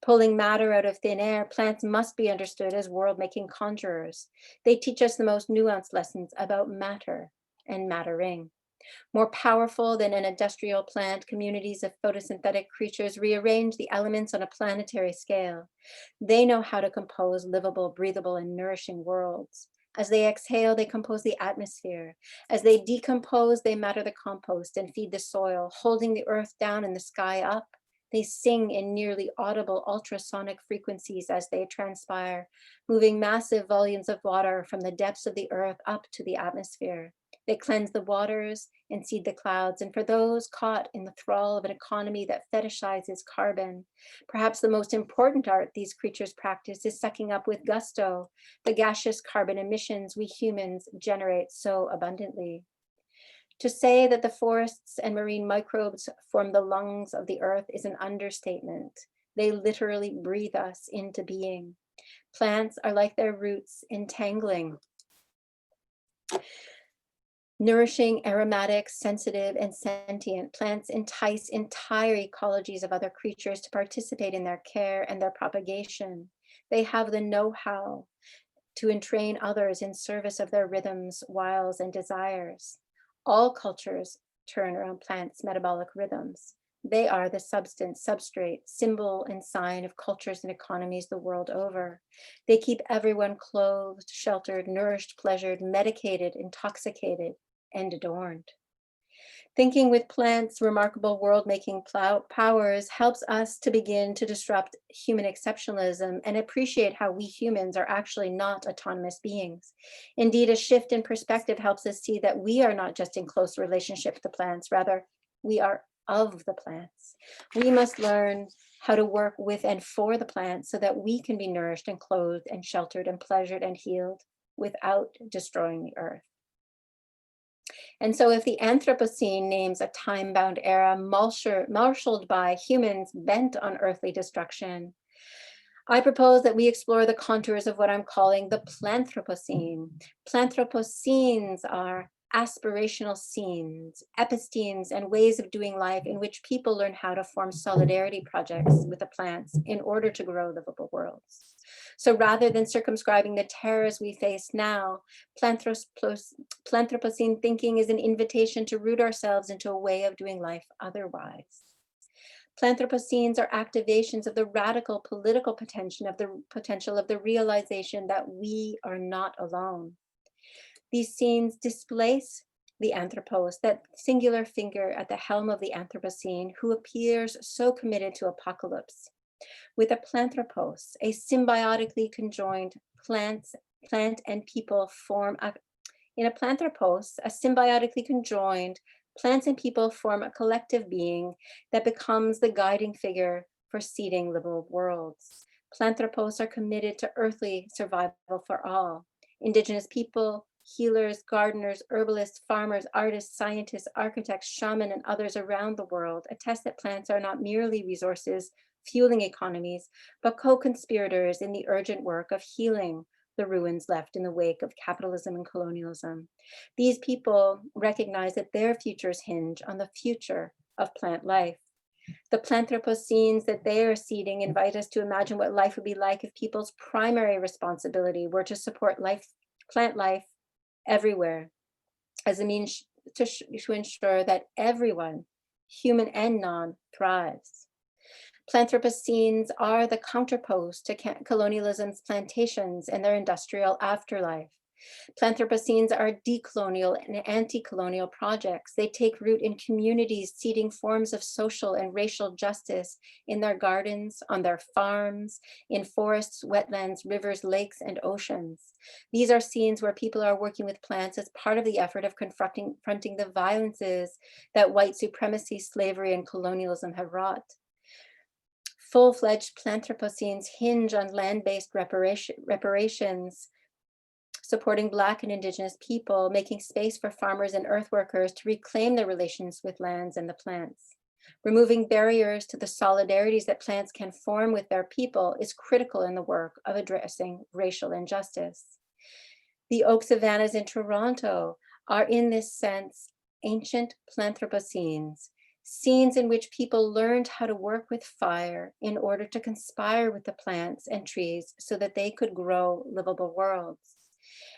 Pulling matter out of thin air, plants must be understood as world-making conjurers. They teach us the most nuanced lessons about matter and mattering. More powerful than an industrial plant, communities of photosynthetic creatures rearrange the elements on a planetary scale. They know how to compose livable, breathable, and nourishing worlds. As they exhale, they compose the atmosphere. As they decompose, they matter the compost and feed the soil, holding the earth down and the sky up. They sing in nearly audible ultrasonic frequencies as they transpire, moving massive volumes of water from the depths of the earth up to the atmosphere. They cleanse the waters and seed the clouds. And for those caught in the thrall of an economy that fetishizes carbon, perhaps the most important art these creatures practice is sucking up with gusto the gaseous carbon emissions we humans generate so abundantly. To say that the forests and marine microbes form the lungs of the earth is an understatement. They literally breathe us into being. Plants are like their roots, entangling, nourishing, aromatic, sensitive, and sentient. Plants entice entire ecologies of other creatures to participate in their care and their propagation. They have the know-how to entrain others in service of their rhythms, wiles, and desires. All cultures turn around plants' metabolic rhythms. They are the substance, substrate, symbol, and sign of cultures and economies the world over. They keep everyone clothed, sheltered, nourished, pleasured, medicated, intoxicated, and adorned. Thinking with plants' remarkable world-making powers helps us to begin to disrupt human exceptionalism and appreciate how we humans are actually not autonomous beings. Indeed, a shift in perspective helps us see that we are not just in close relationship with the plants, rather, we are of the plants. We must learn how to work with and for the plants so that we can be nourished and clothed and sheltered and pleasured and healed without destroying the earth. And so if the Anthropocene names a time-bound era marshaled by humans bent on earthly destruction, I propose that we explore the contours of what I'm calling the Planthroposcene. Planthroposcenes are aspirational scenes, epistemes, and ways of doing life in which people learn how to form solidarity projects with the plants in order to grow livable worlds. So rather than circumscribing the terrors we face now, Planthropocene thinking is an invitation to root ourselves into a way of doing life otherwise. Planthroposcenes are activations of the radical political potential of the realization that we are not alone. These scenes displace the anthropos, that singular figure at the helm of the Anthropocene who appears so committed to apocalypse. With a planthropos, a symbiotically conjoined plant and people form in a planthropos, a symbiotically conjoined plants and people form a collective being that becomes the guiding figure for seeding livable worlds. Planthropos are committed to earthly survival for all. Indigenous people, healers, gardeners, herbalists, farmers, artists, scientists, architects, shamans, and others around the world attest that plants are not merely resources fueling economies, but co-conspirators in the urgent work of healing the ruins left in the wake of capitalism and colonialism. These people recognize that their futures hinge on the future of plant life. The Planthroposcenes that they are seeding invite us to imagine what life would be like if people's primary responsibility were to support plant life everywhere as a means to ensure that everyone, human and non, thrives. Planthroposcenes are the counterpose to colonialism's plantations and their industrial afterlife. Planthroposcenes are decolonial and anti-colonial projects. They take root in communities seeding forms of social and racial justice in their gardens, on their farms, in forests, wetlands, rivers, lakes, and oceans. These are scenes where people are working with plants as part of the effort of confronting the violences that white supremacy, slavery, and colonialism have wrought. Full-fledged Planthroposcenes hinge on land-based reparations, supporting Black and Indigenous people, making space for farmers and earthworkers to reclaim their relations with lands and the plants. Removing barriers to the solidarities that plants can form with their people is critical in the work of addressing racial injustice. The oak savannas in Toronto are in this sense ancient Planthroposcenes, scenes in which people learned how to work with fire in order to conspire with the plants and trees so that they could grow livable worlds.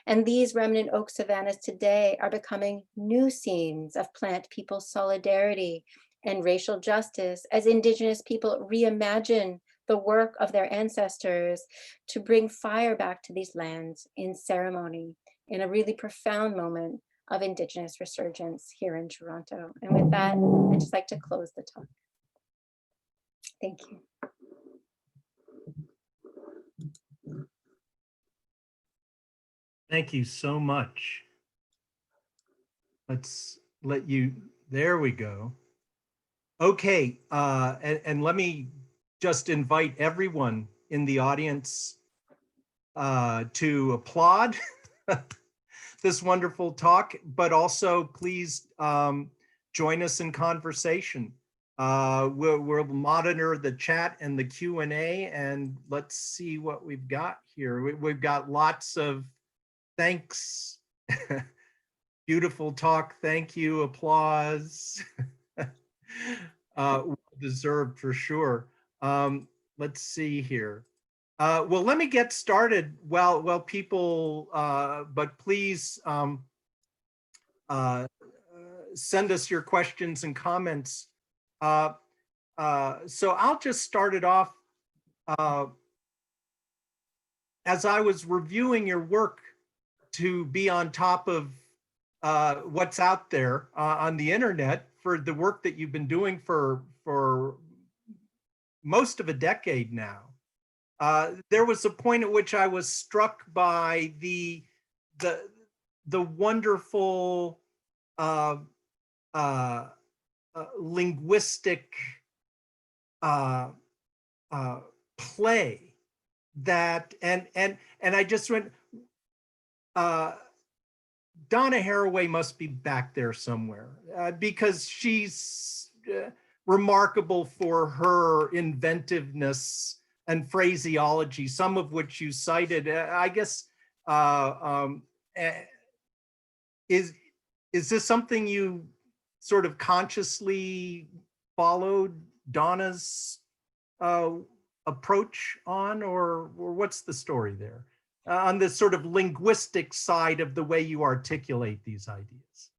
And these remnant oak savannas today are becoming new scenes of plant people solidarity and racial justice as Indigenous people reimagine the work of their ancestors to bring fire back to these lands in ceremony. in a really profound moment of Indigenous resurgence here in Toronto. And with that, I'd just like to close the talk. Thank you. Thank you so much. Let's let you, there we go. Okay, and let me just invite everyone in the audience to applaud this wonderful talk, but also please join us in conversation. We'll monitor the chat and the Q&A, and let's see what we've got here. We've got lots of thanks. Beautiful talk, thank you, applause. Well deserved for sure. Let's see here. Well, let me get started while people, but please send us your questions and comments. So I'll just start it off. As I was reviewing your work to be on top of what's out there on the internet for the work that you've been doing for most of a decade now, there was a point at which I was struck by the wonderful linguistic play that, and I just went, Donna Haraway must be back there somewhere because she's remarkable for her inventiveness and phraseology, some of which you cited. I guess, is this something you sort of consciously followed Donna's approach on, or what's the story there? On this sort of linguistic side of the way you articulate these ideas?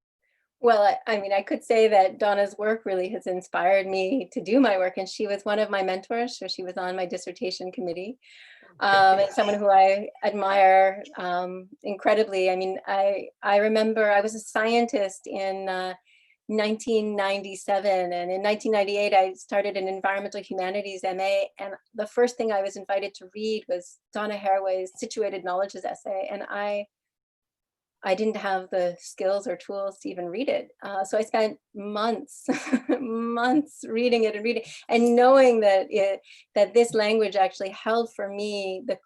Well, I mean, I could say that Donna's work really has inspired me to do my work, and she was one of my mentors, so she was on my dissertation committee, and someone who I admire incredibly. I mean, I remember I was a scientist in 1997, and in 1998 I started an environmental humanities MA, and the first thing I was invited to read was Donna Haraway's Situated Knowledges essay, and I didn't have the skills or tools to even read it. So I spent months, months reading it and knowing that that this language actually held for me the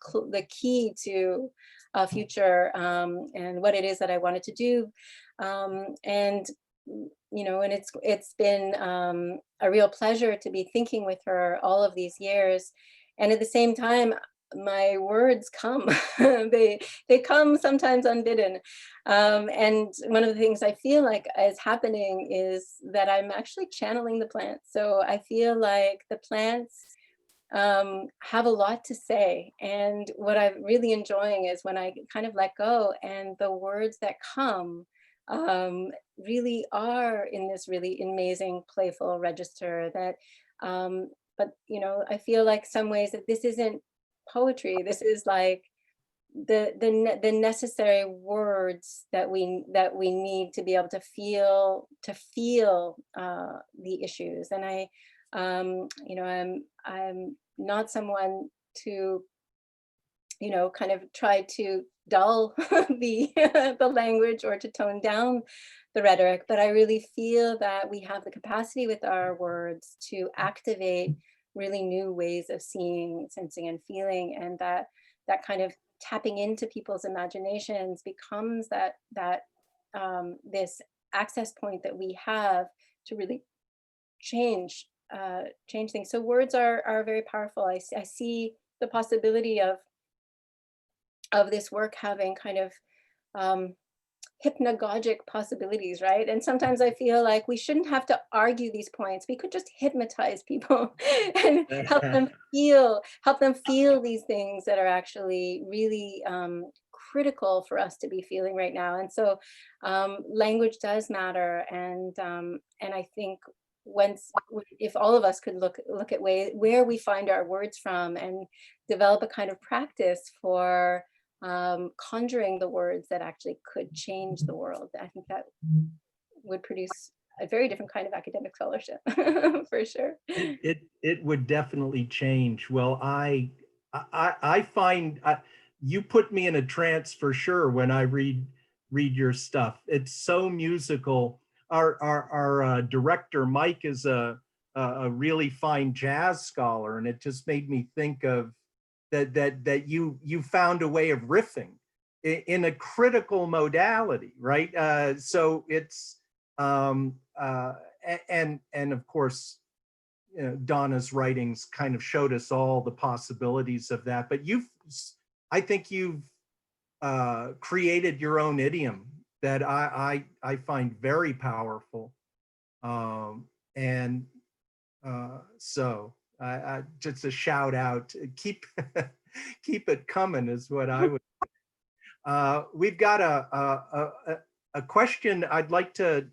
key to a future and what it is that I wanted to do. And you know, and it's been a real pleasure to be thinking with her all of these years. And at the same time, my words come, they come sometimes unbidden. And one of the things I feel like is happening is that I'm actually channeling the plants. So I feel like the plants have a lot to say. And what I'm really enjoying is when I kind of let go and the words that come really are in this really amazing, playful register that, but you know, I feel like some ways that this isn't poetry. This is like the necessary words that we need to be able to feel the issues. And I, you know, I'm not someone to, you know, kind of try to dull the language or to tone down the rhetoric, but I really feel that we have the capacity with our words to activate really new ways of seeing, sensing, and feeling, and that kind of tapping into people's imaginations becomes that this access point that we have to really change things. So words are very powerful. I see the possibility of this work having kind of hypnagogic possibilities, right? And sometimes I feel like we shouldn't have to argue these points. We could just hypnotize people and help them feel these things that are actually really critical for us to be feeling right now. And so language does matter. And I think if all of us could look at where we find our words from and develop a kind of practice for conjuring the words that actually could change the world. I think that would produce a very different kind of academic scholarship for sure. It would definitely change. Well, I find you put me in a trance for sure when I read your stuff. It's so musical. Our director Mike is a really fine jazz scholar, and it just made me think of that you found a way of riffing in a critical modality, right? So it's and of course, you know, Donna's writings kind of showed us all the possibilities of that. But I think you've created your own idiom that I find very powerful, and so I just a shout out. Keep keep it coming is what I would. We've got a question I'd like to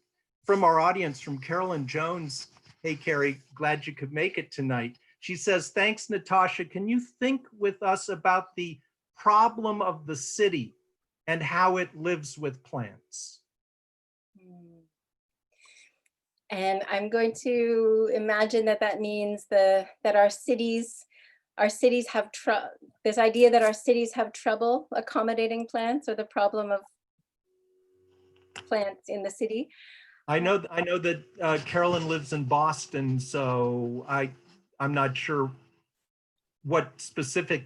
from our audience, from Carolyn Jones. Hey, Carrie, glad you could make it tonight. She says, thanks, Natasha. Can you think with us about the problem of the city and how it lives with plants? And I'm going to imagine that that means that our cities have this idea that our cities have trouble accommodating plants, or the problem of plants in the city. I know that Carolyn lives in Boston, so I'm not sure what specific,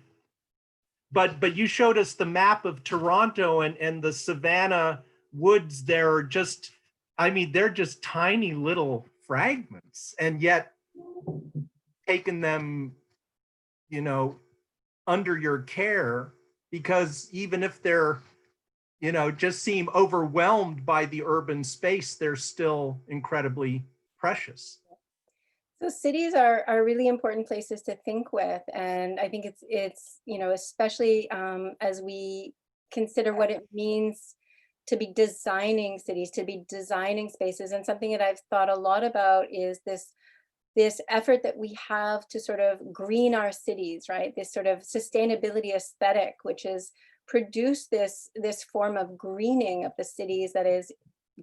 but you showed us the map of Toronto and the Savannah woods. They're just, I mean, they're just tiny little fragments, and yet taking them, you know, under your care, because even if they're, you know, just seem overwhelmed by the urban space, they're still incredibly precious. So cities are really important places to think with, and I think it's you know, especially as we consider what it means to be designing cities, to be designing spaces. And something that I've thought a lot about is this effort that we have to sort of green our cities, right? This sort of sustainability aesthetic, which is produce this form of greening of the cities that is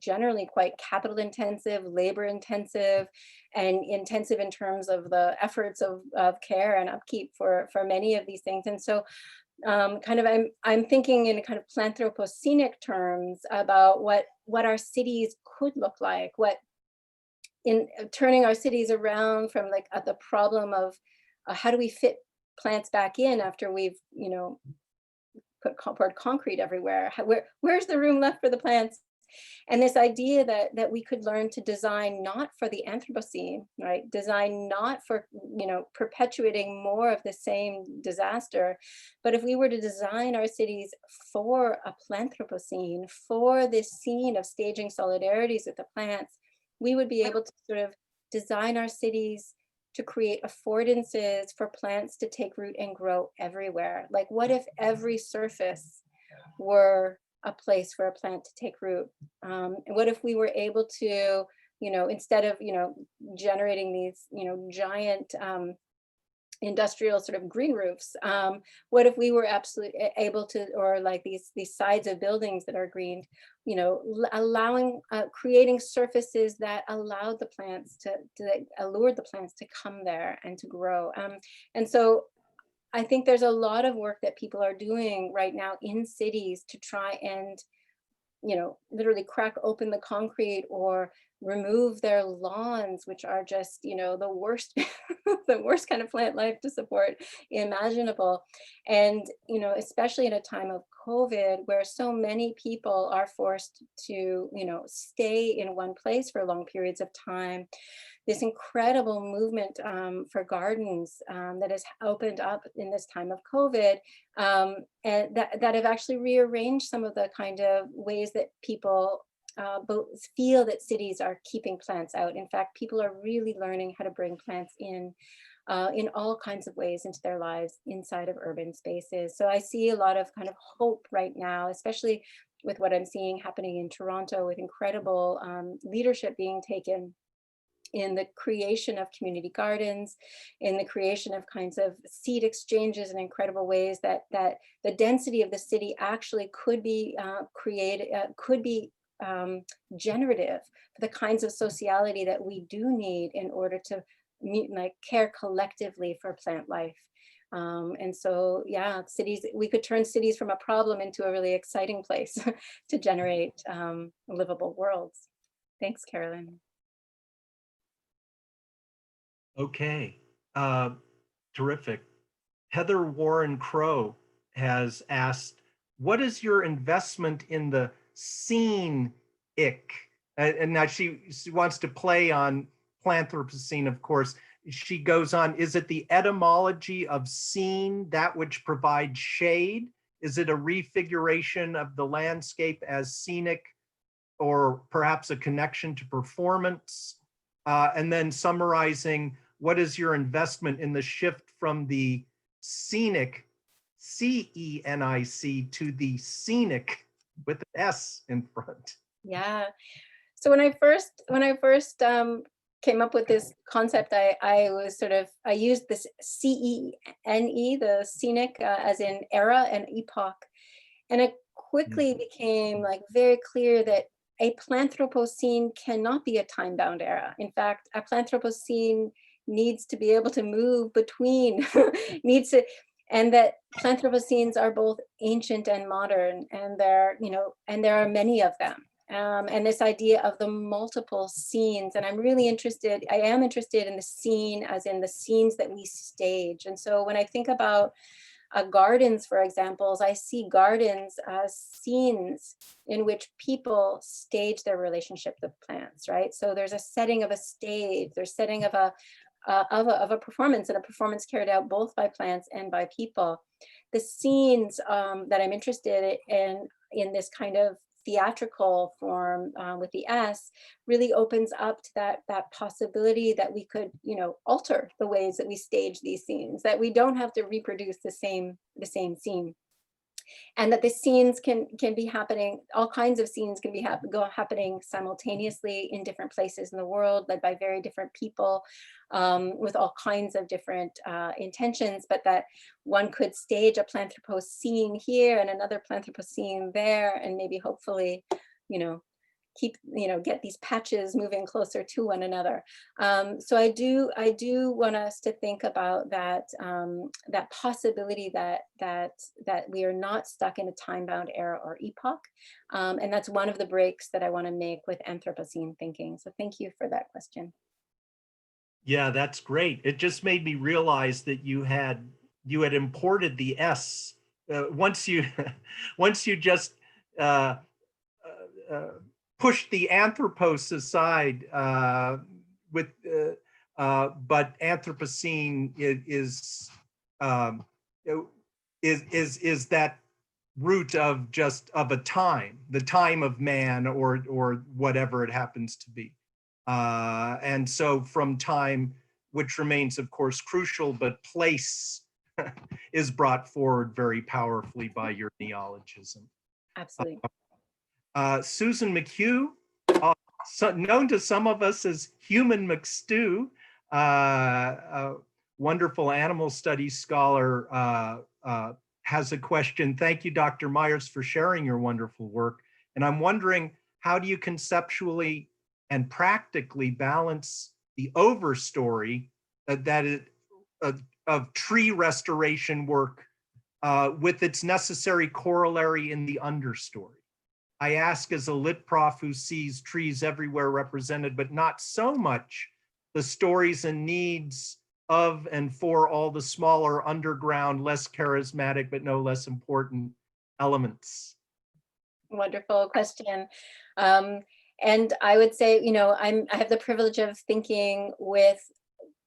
generally quite capital intensive, labor intensive, and intensive in terms of the efforts of care and upkeep for many of these things. And so kind of I'm thinking in kind of Planthroposcenic terms about what our cities could look like, what in turning our cities around from like the problem of how do we fit plants back in after we've, you know, poured concrete everywhere. Where's the room left for the plants? And this idea that we could learn to design not for the Anthropocene, right? Design not for, you know, perpetuating more of the same disaster, but if we were to design our cities for a Planthropocene, for this scene of staging solidarities with the plants, we would be able to sort of design our cities to create affordances for plants to take root and grow everywhere. Like, what if every surface were a place for a plant to take root? And what if we were able to, you know, instead of, you know, generating these, you know, giant industrial sort of green roofs, what if we were absolutely able to, or like these sides of buildings that are greened, you know, allowing, creating surfaces that allowed the plants to allured the plants to come there and to grow. And so I think there's a lot of work that people are doing right now in cities to try and, you know, literally crack open the concrete or remove their lawns, which are just, you know, the worst, the worst kind of plant life to support imaginable. And, you know, especially in a time of COVID, where so many people are forced to, you know, stay in one place for long periods of time, this incredible movement for gardens that has opened up in this time of COVID, and that have actually rearranged some of the kind of ways that people both feel that cities are keeping plants out. In fact, people are really learning how to bring plants in all kinds of ways into their lives inside of urban spaces. So I see a lot of kind of hope right now, especially with what I'm seeing happening in Toronto, with incredible leadership being taken in the creation of community gardens, in the creation of kinds of seed exchanges in incredible ways, that the density of the city actually could be generative for the kinds of sociality that we do need in order to care collectively for plant life. And so, yeah, cities, we could turn cities from a problem into a really exciting place to generate livable worlds. Thanks, Carolyn. Okay, terrific. Heather Warren Crow has asked, what is your investment in the scene-ic? And now she wants to play on Planthroposcene, of course. She goes on, is it the etymology of scene, that which provides shade? Is it a refiguration of the landscape as scenic, or perhaps a connection to performance? And then summarizing, what is your investment in the shift from the scenic, C-E-N-I-C, to the scenic with an S in front? Yeah. So when I first came up with this concept, I used this C-E-N-E, the scenic, as in era and epoch. And it quickly became very clear that a Planthropocene cannot be a time-bound era. In fact, a Planthropocene needs to be able to move between, and that Planthropocenes are both ancient and modern, and there are many of them. And this idea of the multiple scenes, and I am interested in the scene as in the scenes that we stage. And so when I think about gardens, for example, I see gardens as scenes in which people stage their relationship with plants, right? So there's a setting of a stage, there's setting of a performance, and a performance carried out both by plants and by people. The scenes that I'm interested in this kind of theatrical form with the S really opens up to that possibility that we could, alter the ways that we stage these scenes, that we don't have to reproduce the same scene, and that the scenes can be happening, all kinds of scenes can be happening simultaneously in different places in the world, led by very different people, with all kinds of different intentions, but that one could stage a Planthropocene here and another Planthropocene there, and maybe hopefully, get these patches moving closer to one another. So I do want us to think about that that possibility that we are not stuck in a time-bound era or epoch, and that's one of the breaks that I want to make with Anthropocene thinking. So thank you for that question. Yeah, that's great. It just made me realize that you had imported the S once you just pushed the anthropos aside but Anthropocene is that root of a time, the time of man, or whatever it happens to be. And so from time, which remains, of course, crucial, but place is brought forward very powerfully by your neologism. Absolutely. Susan McHugh, known to some of us as Human McStew, a wonderful animal studies scholar, has a question. Thank you, Dr. Myers, for sharing your wonderful work. And I'm wondering, how do you conceptually and practically balance the overstory of tree restoration work with its necessary corollary in the understory? I ask as a lit prof who sees trees everywhere represented, but not so much the stories and needs of and for all the smaller, underground, less charismatic, but no less important elements. Wonderful question. And I would say, I have the privilege of thinking with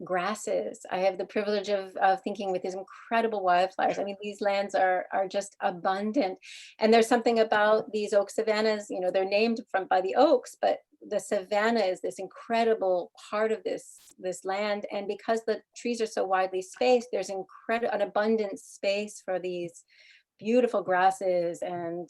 grasses. I have the privilege of thinking with these incredible wildflowers. I mean, these lands are just abundant. And there's something about these oak savannas, they're named by the oaks, but the savanna is this incredible part of this land. And because the trees are so widely spaced, there's an abundant space for these beautiful grasses and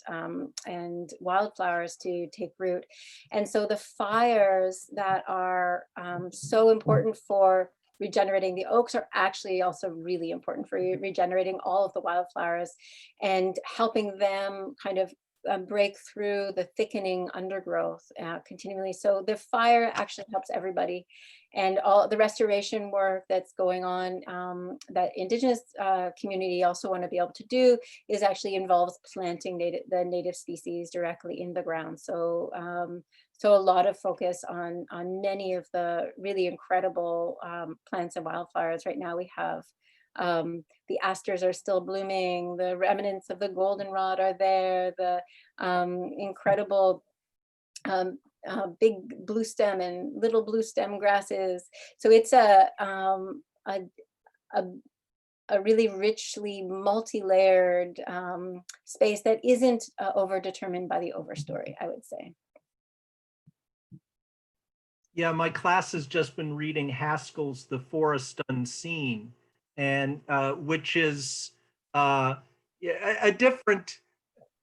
wildflowers to take root. And so the fires that are so important for regenerating the oaks are actually also really important for regenerating all of the wildflowers and helping them kind of break through the thickening undergrowth continually. So the fire actually helps everybody. And all the restoration work that's going on that Indigenous community also want to be able to do is actually involves planting the native species directly in the ground. So so a lot of focus on many of the really incredible plants and wildflowers. Right now we have the asters are still blooming, the remnants of the goldenrod are there, the incredible big blue stem and little blue stem grasses. So it's a really richly multi-layered space that isn't over-determined by the overstory, I would say. Yeah, my class has just been reading Haskell's The Forest Unseen, and which is a different,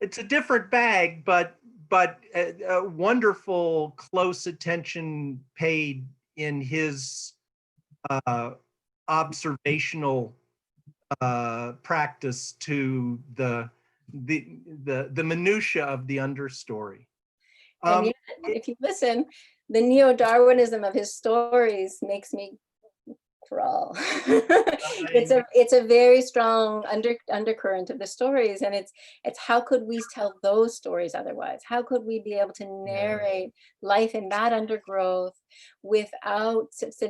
it's a different bag, but a wonderful close attention paid in his observational practice to the minutia of the understory. And yet, if you listen, the neo-Darwinism of his stories makes me crawl. It's a very strong undercurrent of the stories, and it's how could we tell those stories otherwise? How could we be able to narrate life in that undergrowth without,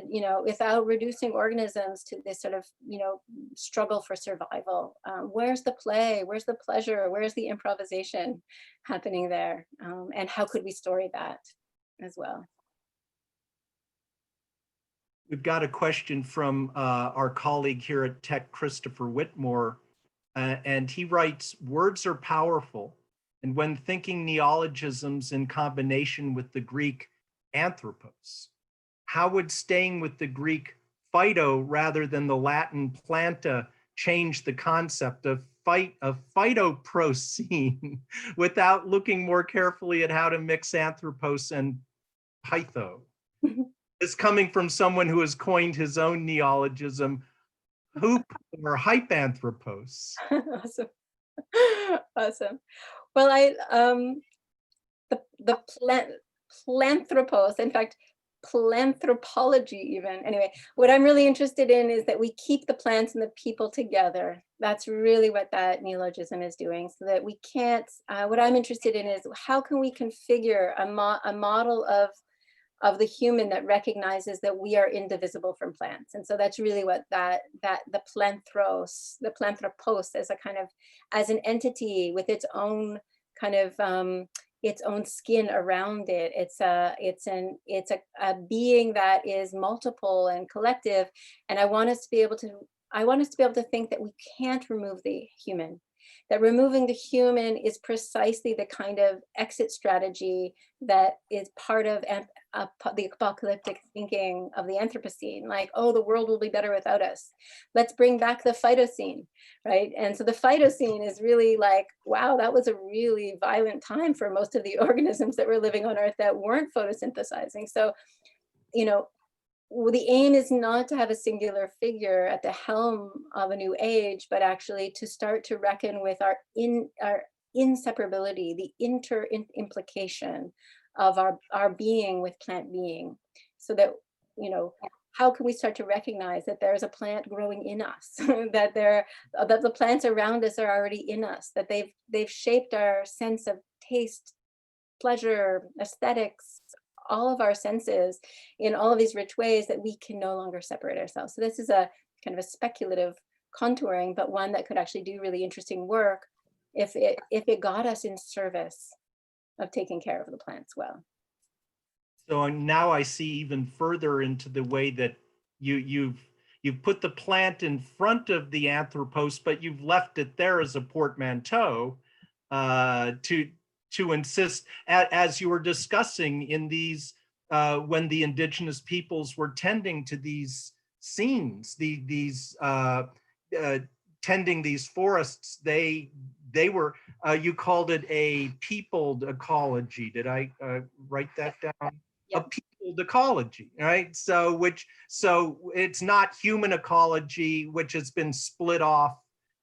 you know, without reducing organisms to this sort of, you know, struggle for survival? Where's the play? Where's the pleasure? Where's the improvisation happening there? And how could we story that as well? We've got a question from our colleague here at Tech, Christopher Whitmore, and he writes, words are powerful, and when thinking neologisms in combination with the Greek anthropos, how would staying with the Greek phyto rather than the Latin planta change the concept of phytoprocene without looking more carefully at how to mix anthropos and pytho? Is coming from someone who has coined his own neologism, hoop or hypanthropos. Awesome. Awesome. Well, the planthropos, in fact, planthropology even. Anyway, what I'm really interested in is that we keep the plants and the people together. That's really what that neologism is doing, so that we can't, what I'm interested in is how can we configure a model of the human that recognizes that we are indivisible from plants. And so that's really what the planthropos as a kind of, as an entity with its own kind of its own skin around it. It's a being that is multiple and collective. And I want us to be able to think that we can't remove the human, that removing the human is precisely the kind of exit strategy that is part of the apocalyptic thinking of the Anthropocene, like, oh, the world will be better without us. Let's bring back the phytocene, right? And so the phytocene is really like, wow, that was a really violent time for most of the organisms that were living on Earth that weren't photosynthesizing. So, you know, the aim is not to have a singular figure at the helm of a new age, but actually to start to reckon with our inseparability, the implication of our being with plant being, so that, you know, how can we start to recognize that there's a plant growing in us, that the plants around us are already in us, that they've shaped our sense of taste, pleasure, aesthetics, all of our senses in all of these rich ways that we can no longer separate ourselves. So this is a kind of a speculative contouring, but one that could actually do really interesting work if it got us in service of taking care of the plants well. So now I see even further into the way that you've put the plant in front of the anthropos, but you've left it there as a portmanteau to insist, as you were discussing in these, when the indigenous peoples were tending to these scenes, tending these forests, they they were, you called it a peopled ecology. Did I write that down? Yeah. A peopled ecology, right? So it's not human ecology, which has been split off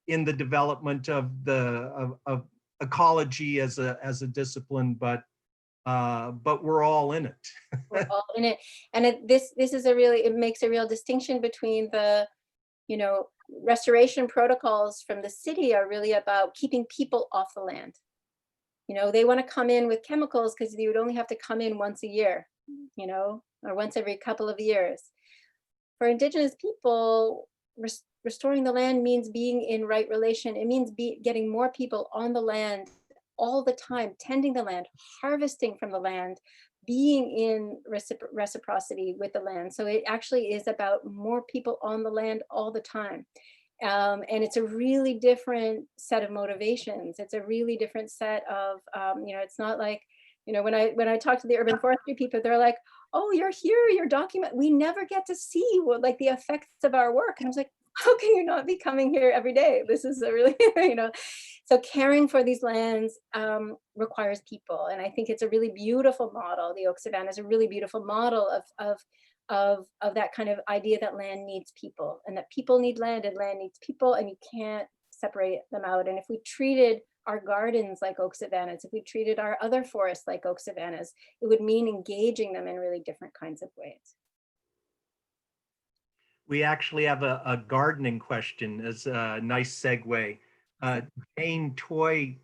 in the development of of ecology as a discipline, but we're all in it. We're all in it. And this is it makes a real distinction between the, you know, restoration protocols from the city are really about keeping people off the land. You know, they want to come in with chemicals because you would only have to come in once a year, you know, or once every couple of years. For Indigenous people, restoring the land means being in right relation. It means getting more people on the land all the time, tending the land, harvesting from the land, being in reciprocity with the land. So it actually is about more people on the land all the time. And it's a really different set of motivations. It's a really different set of, you know, it's not like, you know, when I talk to the urban forestry people, they're like, oh, you're here, you're document. We never get to see what, like, the effects of our work. And I was like, how can you not be coming here every day? This is a really, you know, so caring for these lands requires people. And I think it's a really beautiful model. The Oak Savannah is a really beautiful model of that kind of idea that land needs people, and that people need land and land needs people, and you can't separate them out. And if we treated our gardens like oak savannas, if we treated our other forests like oak savannas, it would mean engaging them in really different kinds of ways. We actually have a gardening question as a nice segue. Jane Toy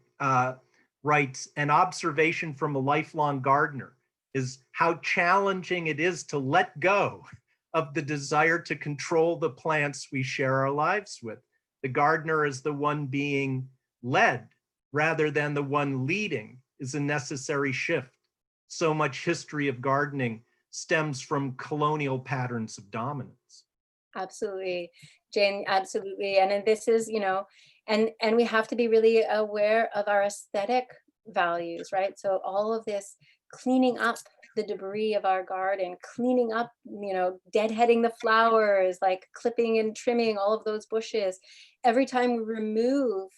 writes, an observation from a lifelong gardener is how challenging it is to let go of the desire to control the plants we share our lives with. The gardener is the one being led rather than the one leading is a necessary shift. So much history of gardening stems from colonial patterns of dominance. Absolutely, Jane, absolutely. And this is, you know, and we have to be really aware of our aesthetic values, right? So all of this cleaning up the debris of our garden, cleaning up, you know, deadheading the flowers, like clipping and trimming all of those bushes. Every time we remove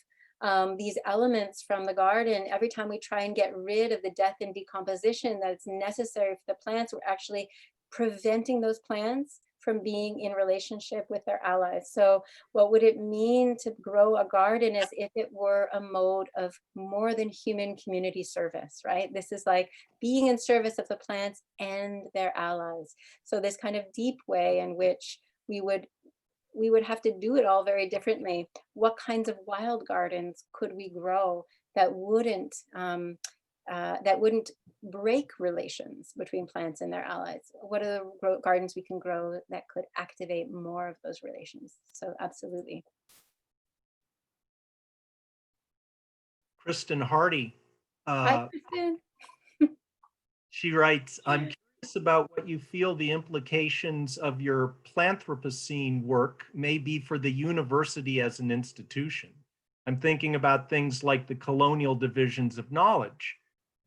these elements from the garden, every time we try and get rid of the death and decomposition that's necessary for the plants, we're actually preventing those plants from being in relationship with their allies. So what would it mean to grow a garden as if it were a mode of more than human community service, right? This is like being in service of the plants and their allies. So this kind of deep way in which we would have to do it all very differently. What kinds of wild gardens could we grow that wouldn't break relations between plants and their allies? What are the gardens we can grow that could activate more of those relations? So absolutely. Kristen Hardy. Hi, Kristen. She writes, I'm curious about what you feel the implications of your Planthroposcene work may be for the university as an institution. I'm thinking about things like the colonial divisions of knowledge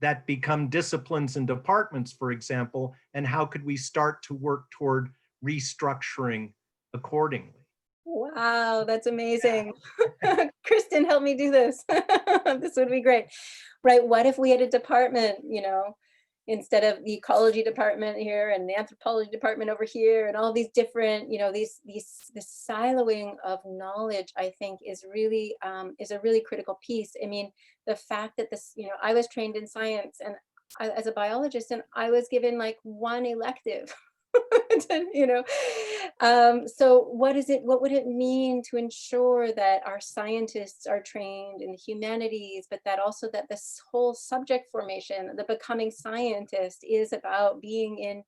that become disciplines and departments, for example, and how could we start to work toward restructuring accordingly? Wow, that's amazing. Kristen, help me do this. This would be great. Right, what if we had a department, you know, instead of the ecology department here and the anthropology department over here and all these different, you know, this siloing of knowledge, I think is a really critical piece. I mean, the fact that this, you know, I was trained in science and as a biologist, and I was given like one elective. You know, so what would it mean to ensure that our scientists are trained in the humanities, but that also that this whole subject formation, the becoming scientist, is about being in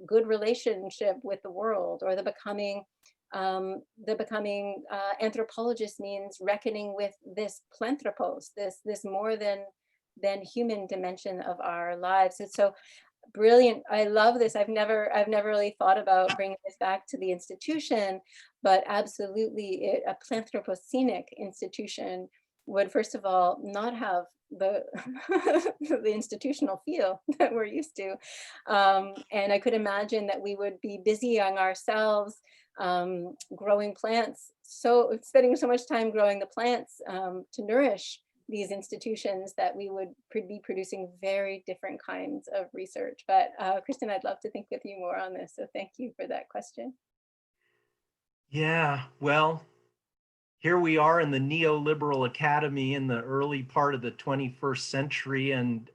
good relationship with the world, or the becoming anthropologist means reckoning with this planthropos, this more than human dimension of our lives. And so brilliant. I love this. I've never really thought about bringing this back to the institution, but absolutely a planthropocenic institution would, first of all, not have the the institutional feel that we're used to. And I could imagine that we would be busying ourselves growing plants, so spending so much time growing the plants to nourish these institutions, that we would be producing very different kinds of research. But Kristen, I'd love to think with you more on this. So thank you for that question. Yeah, well, here we are in the neoliberal academy in the early part of the 21st century. And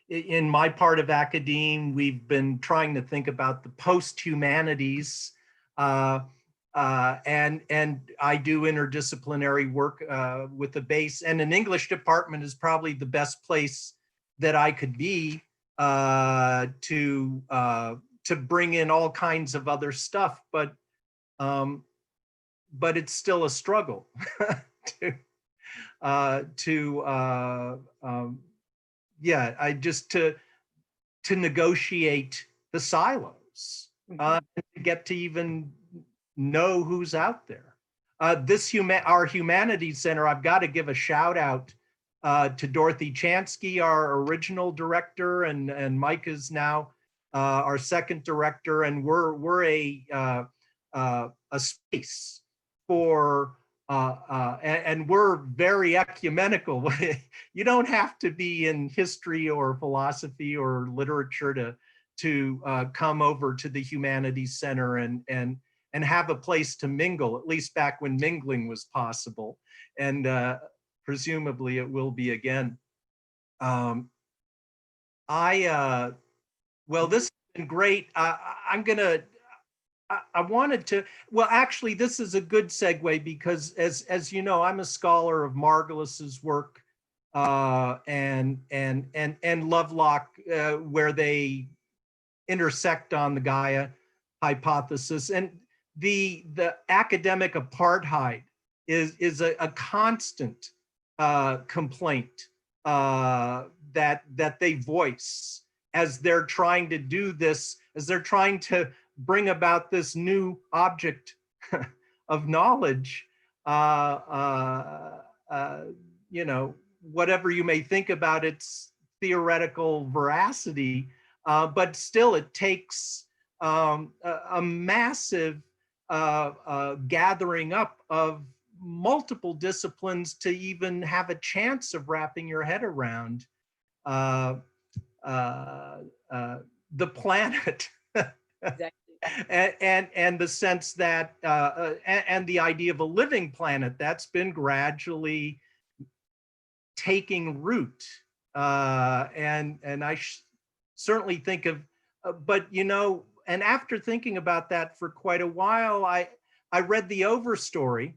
in my part of academe, we've been trying to think about the post-humanities. And I do interdisciplinary work with the base, and an English department is probably the best place that I could be to bring in all kinds of other stuff. But it's still a struggle to negotiate the silos, to get to even know who's out there. Our Humanities Center, I've got to give a shout out to Dorothy Chansky, our original director, and Mike is now our second director, and we're a space for and we're very ecumenical. You don't have to be in history or philosophy or literature to come over to the Humanities Center and have a place to mingle, at least back when mingling was possible, and presumably it will be again. Well, this has been great. I wanted to, well, actually, this is a good segue, because as you know, I'm a scholar of Margulis's work and Lovelock, where they intersect on the Gaia hypothesis. And the academic apartheid is a constant complaint that they voice as they're trying to do this, as they're trying to bring about this new object of knowledge. You know, whatever you may think about its theoretical veracity, but still it takes a massive gathering up of multiple disciplines to even have a chance of wrapping your head around the planet. Exactly. And the sense that and the idea of a living planet that's been gradually taking root, and I certainly think of but you know, and after thinking about that for quite a while, I read the Overstory,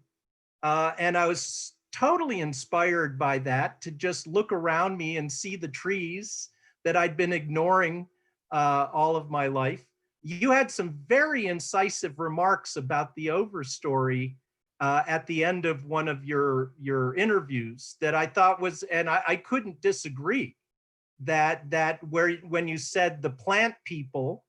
and I was totally inspired by that, to just look around me and see the trees that I'd been ignoring all of my life. You had some very incisive remarks about the Overstory at the end of one of your interviews that I thought was, and I couldn't disagree, that when you said the plant people,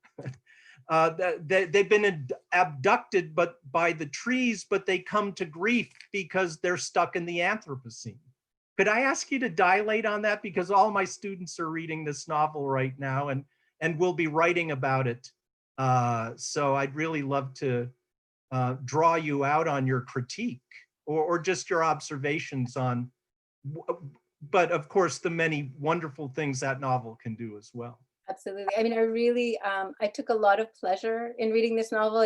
they've been abducted by the trees, but they come to grief because they're stuck in the Anthropocene. Could I ask you to dilate on that? Because all my students are reading this novel right now, and will be writing about it. So I'd really love to draw you out on your critique, or just your observations on, but of course, the many wonderful things that novel can do as well. Absolutely. I mean, I really, I took a lot of pleasure in reading this novel.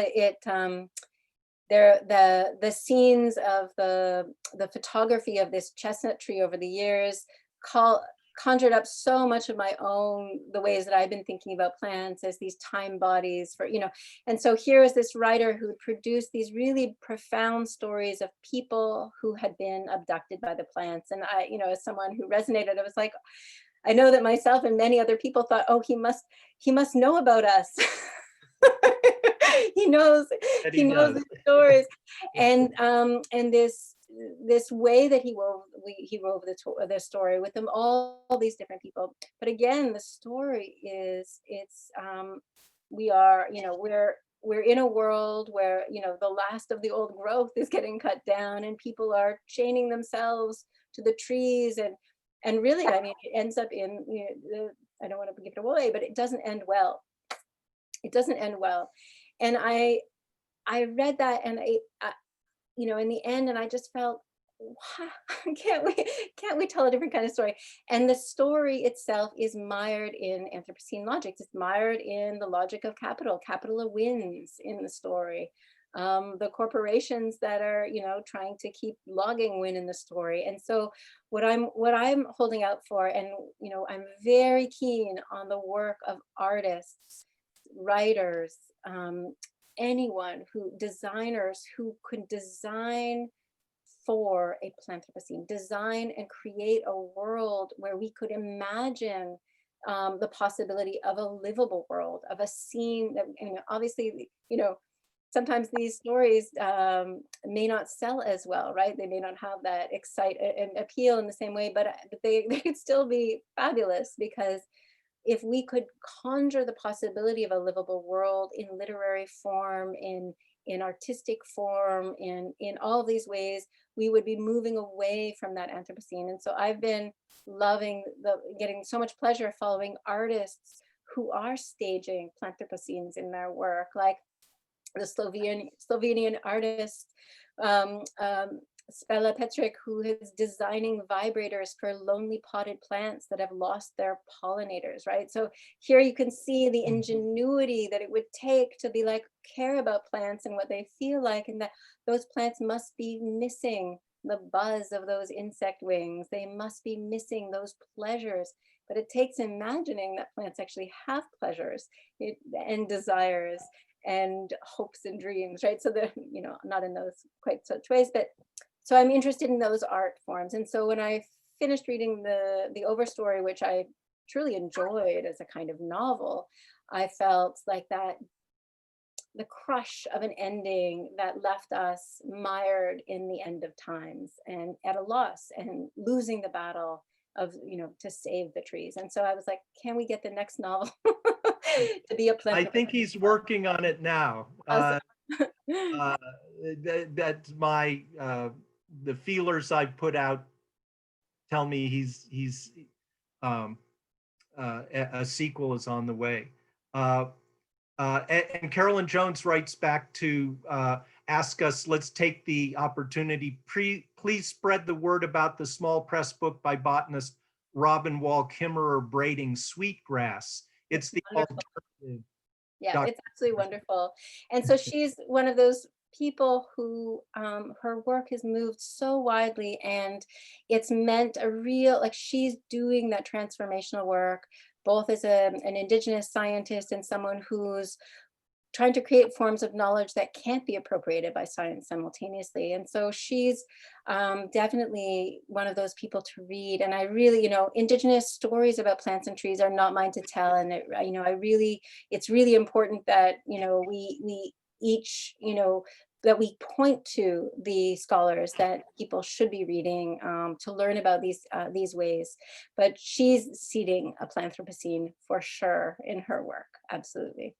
The scenes of the photography of this chestnut tree over the years conjured up so much of my own, the ways that I've been thinking about plants as these time bodies for, you know. And so here is this writer who produced these really profound stories of people who had been abducted by the plants. And I, you know, as someone who resonated, I was like, I know that myself and many other people thought, oh, he must know about us. he knows the stories. And this way that he wove the story with them, all these different people. But again, the story is, we are, you know, we're in a world where, you know, the last of the old growth is getting cut down, and people are chaining themselves to the trees, and really, I mean, it ends up in, you know, I don't want to give it away, but it doesn't end well. It doesn't end well. And I read that, and I, you know, in the end, and I just felt can't we tell a different kind of story? And the story itself is mired in Anthropocene logics. It's mired in the logic of capital. Capital wins in the story. The corporations that are, trying to keep logging win in the story. And so what I'm holding out for, and I'm very keen on the work of artists, writers, anyone designers who could design for a Planthroposcene, design and create a world where we could imagine the possibility of a livable world, of a scene that, obviously, sometimes these stories may not sell as well, right? They may not have that excite and appeal in the same way, but they could still be fabulous, because if we could conjure the possibility of a livable world in literary form, in artistic form, in all these ways, we would be moving away from that Anthropocene. And so I've been loving getting so much pleasure following artists who are staging Planthroposcenes in their work, like the Slovenian artist Spela Petric, who is designing vibrators for lonely potted plants that have lost their pollinators, right? So here you can see the ingenuity that it would take to be like, care about plants and what they feel like, and that those plants must be missing the buzz of those insect wings. They must be missing those pleasures. But it takes imagining that plants actually have pleasures and desires and hopes and dreams, right? So they're, not in those quite such ways, but so I'm interested in those art forms. And so when I finished reading the Overstory, which I truly enjoyed as a kind of novel, I felt like that the crush of an ending that left us mired in the end of times and at a loss and losing the battle of, to save the trees. And so I was like, can we get the next novel to be a I Planthroposcene? think he's working on it now. That's my the feelers I've put out tell me he's a sequel is on the way. And Carolyn Jones writes back to ask us, let's take the opportunity, please spread the word about the small press book by botanist Robin Wall Kimmerer, Braiding Sweetgrass. It's the alternative. Yeah, it's absolutely wonderful. And so she's one of those people who her work has moved so widely, and it's meant a real, like, she's doing that transformational work, both as an Indigenous scientist and someone who's trying to create forms of knowledge that can't be appropriated by science simultaneously. And so she's definitely one of those people to read. And I really, Indigenous stories about plants and trees are not mine to tell. And it's really important that, we each, that we point to the scholars that people should be reading to learn about these ways. But she's seeding a Planthropocene for sure in her work, absolutely.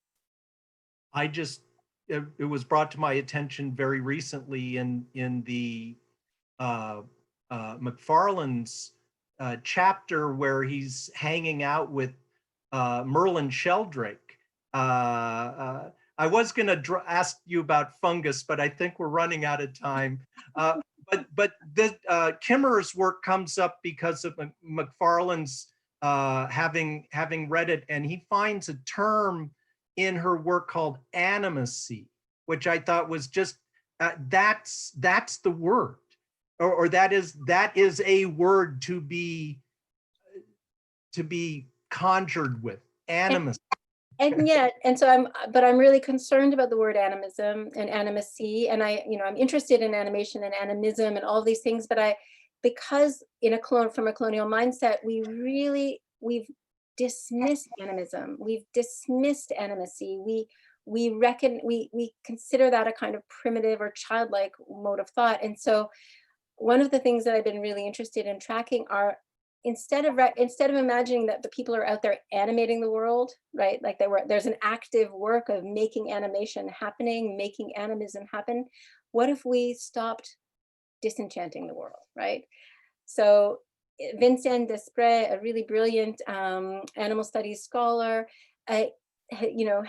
It was brought to my attention very recently in the McFarlane's chapter where he's hanging out with Merlin Sheldrake. I was going to ask you about fungus, but I think we're running out of time. But the Kimmerer's work comes up because of McFarlane's having read it, and he finds a term in her work called animacy, which I thought was just that's the word, or that is a word to be conjured with, animacy. And so I'm really concerned about the word animism and animacy, and I'm interested in animation and animism and all these things, but because from a colonial mindset, we've dismissed animism, we've dismissed animacy, we consider that a kind of primitive or childlike mode of thought. And so one of the things that I've been really interested in tracking are, instead of imagining that the people are out there animating the world, right? Like there's an active work of making animation happening, making animism happen. What if we stopped disenchanting the world, right? So Vincent Desprez, a really brilliant animal studies scholar, you know,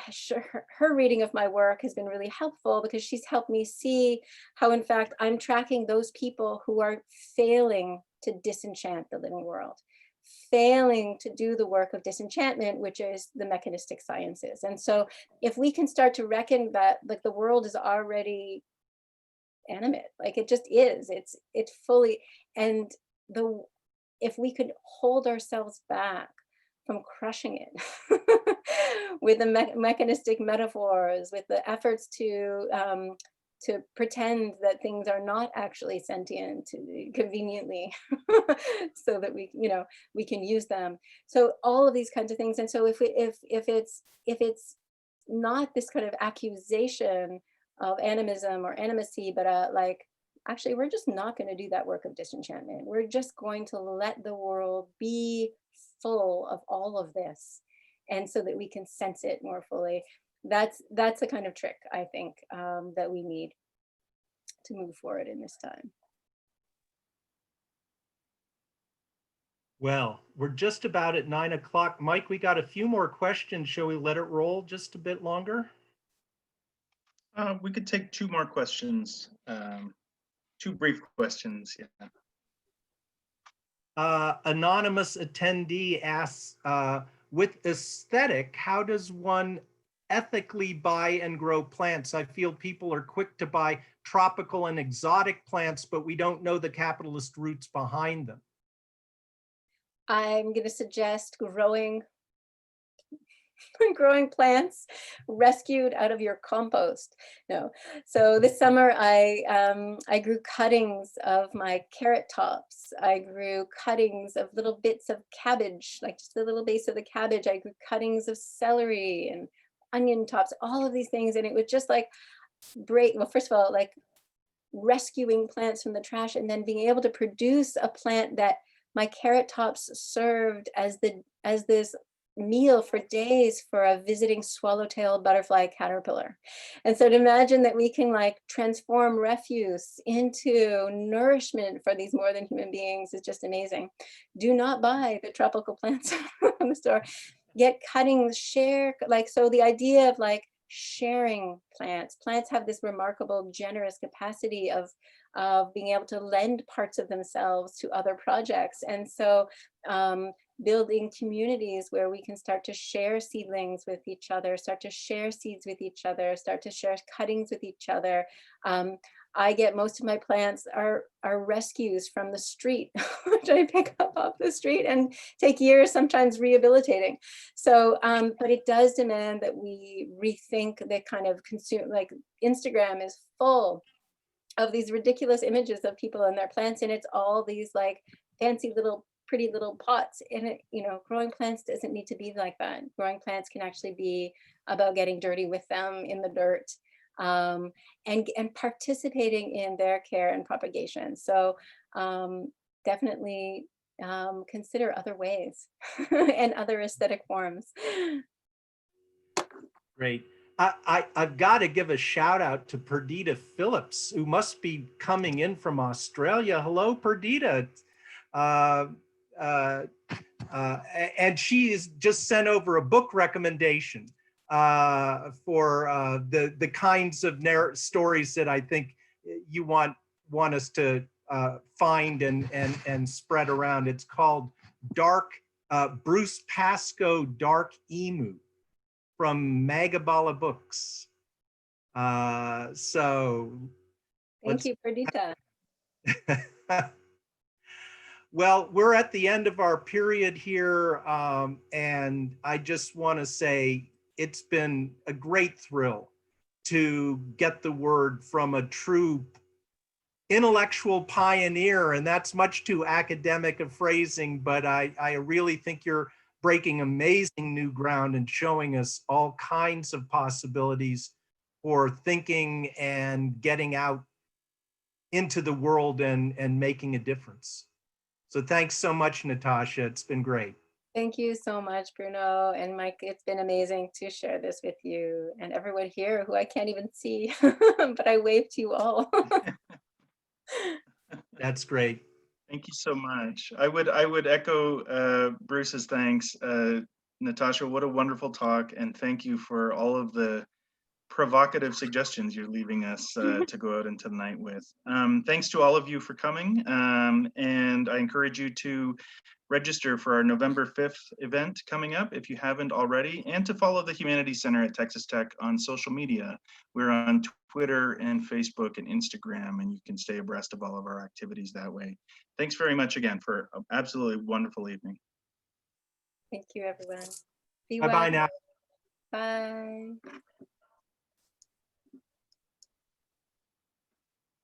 her reading of my work has been really helpful because she's helped me see how, in fact, I'm tracking those people who are failing to disenchant the living world, failing to do the work of disenchantment, which is the mechanistic sciences. And so if we can start to reckon that, like, the world is already animate, like it just is, it's fully, and if we could hold ourselves back from crushing it with the mechanistic metaphors, with the efforts to pretend that things are not actually sentient conveniently, so that we, you know, we can use them. So all of these kinds of things. And so if it's not this kind of accusation of animism or animacy, but like, actually, we're just not going to do that work of disenchantment. We're just going to let the world be full of all of this, and so that we can sense it more fully. That's the kind of trick, I think, that we need to move forward in this time. Well, we're just about at 9 o'clock. Mike, we got a few more questions. Shall we let it roll just a bit longer? We could take two more questions, two brief questions. Yeah. Anonymous attendee asks, with aesthetic, how does one ethically buy and grow plants? I feel people are quick to buy tropical and exotic plants, but we don't know the capitalist roots behind them. I'm going to suggest growing plants rescued out of your compost. No. So this summer I grew cuttings of my carrot tops. I grew cuttings of little bits of cabbage, like just the little base of the cabbage. I grew cuttings of celery and onion tops, all of these things. And it was just like well, first of all, like rescuing plants from the trash, and then being able to produce a plant that my carrot tops served as this meal for days for a visiting swallowtail butterfly caterpillar. And so to imagine that we can like transform refuse into nourishment for these more than human beings is just amazing. Do not buy the tropical plants from the store. Get cuttings, share, like, so the idea of like sharing plants have this remarkable generous capacity of being able to lend parts of themselves to other projects. And so building communities where we can start to share seedlings with each other, start to share seeds with each other, start to share cuttings with each other. I get most of my plants are rescues from the street, which I pick up off the street and take years sometimes rehabilitating. So, but it does demand that we rethink the kind of consume, like Instagram is full of these ridiculous images of people and their plants, and it's all these like fancy little pretty little pots. And it, you know, growing plants doesn't need to be like that. Growing plants can actually be about getting dirty with them in the dirt, and participating in their care and propagation. So definitely consider other ways and other aesthetic forms. Great. I've got to give a shout out to Perdita Phillips, who must be coming in from Australia. Hello, Perdita. And she has just sent over a book recommendation for the kinds of stories that I think you want us to find and spread around. It's called Bruce Pascoe Dark Emu from Magabala Books. So Thank you, Perdita. Well, we're at the end of our period here, and I just want to say it's been a great thrill to get the word from a true intellectual pioneer, and that's much too academic a phrasing, but I really think you're breaking amazing new ground and showing us all kinds of possibilities for thinking and getting out into the world and making a difference. So thanks so much, Natasha. It's been great. Thank you so much, Bruno and Mike. It's been amazing to share this with you and everyone here who I can't even see, but I wave to you all. That's great. Thank you so much. I would echo Bruce's thanks. Natasha, what a wonderful talk. And thank you for all of the provocative suggestions you're leaving us to go out into the night with. Thanks to all of you for coming. And I encourage you to register for our November 5th event coming up if you haven't already, and to follow the Humanities Center at Texas Tech on social media. We're on Twitter and Facebook and Instagram, and you can stay abreast of all of our activities that way. Thanks very much again for an absolutely wonderful evening. Thank you, everyone. Be Bye-bye well. now. Bye.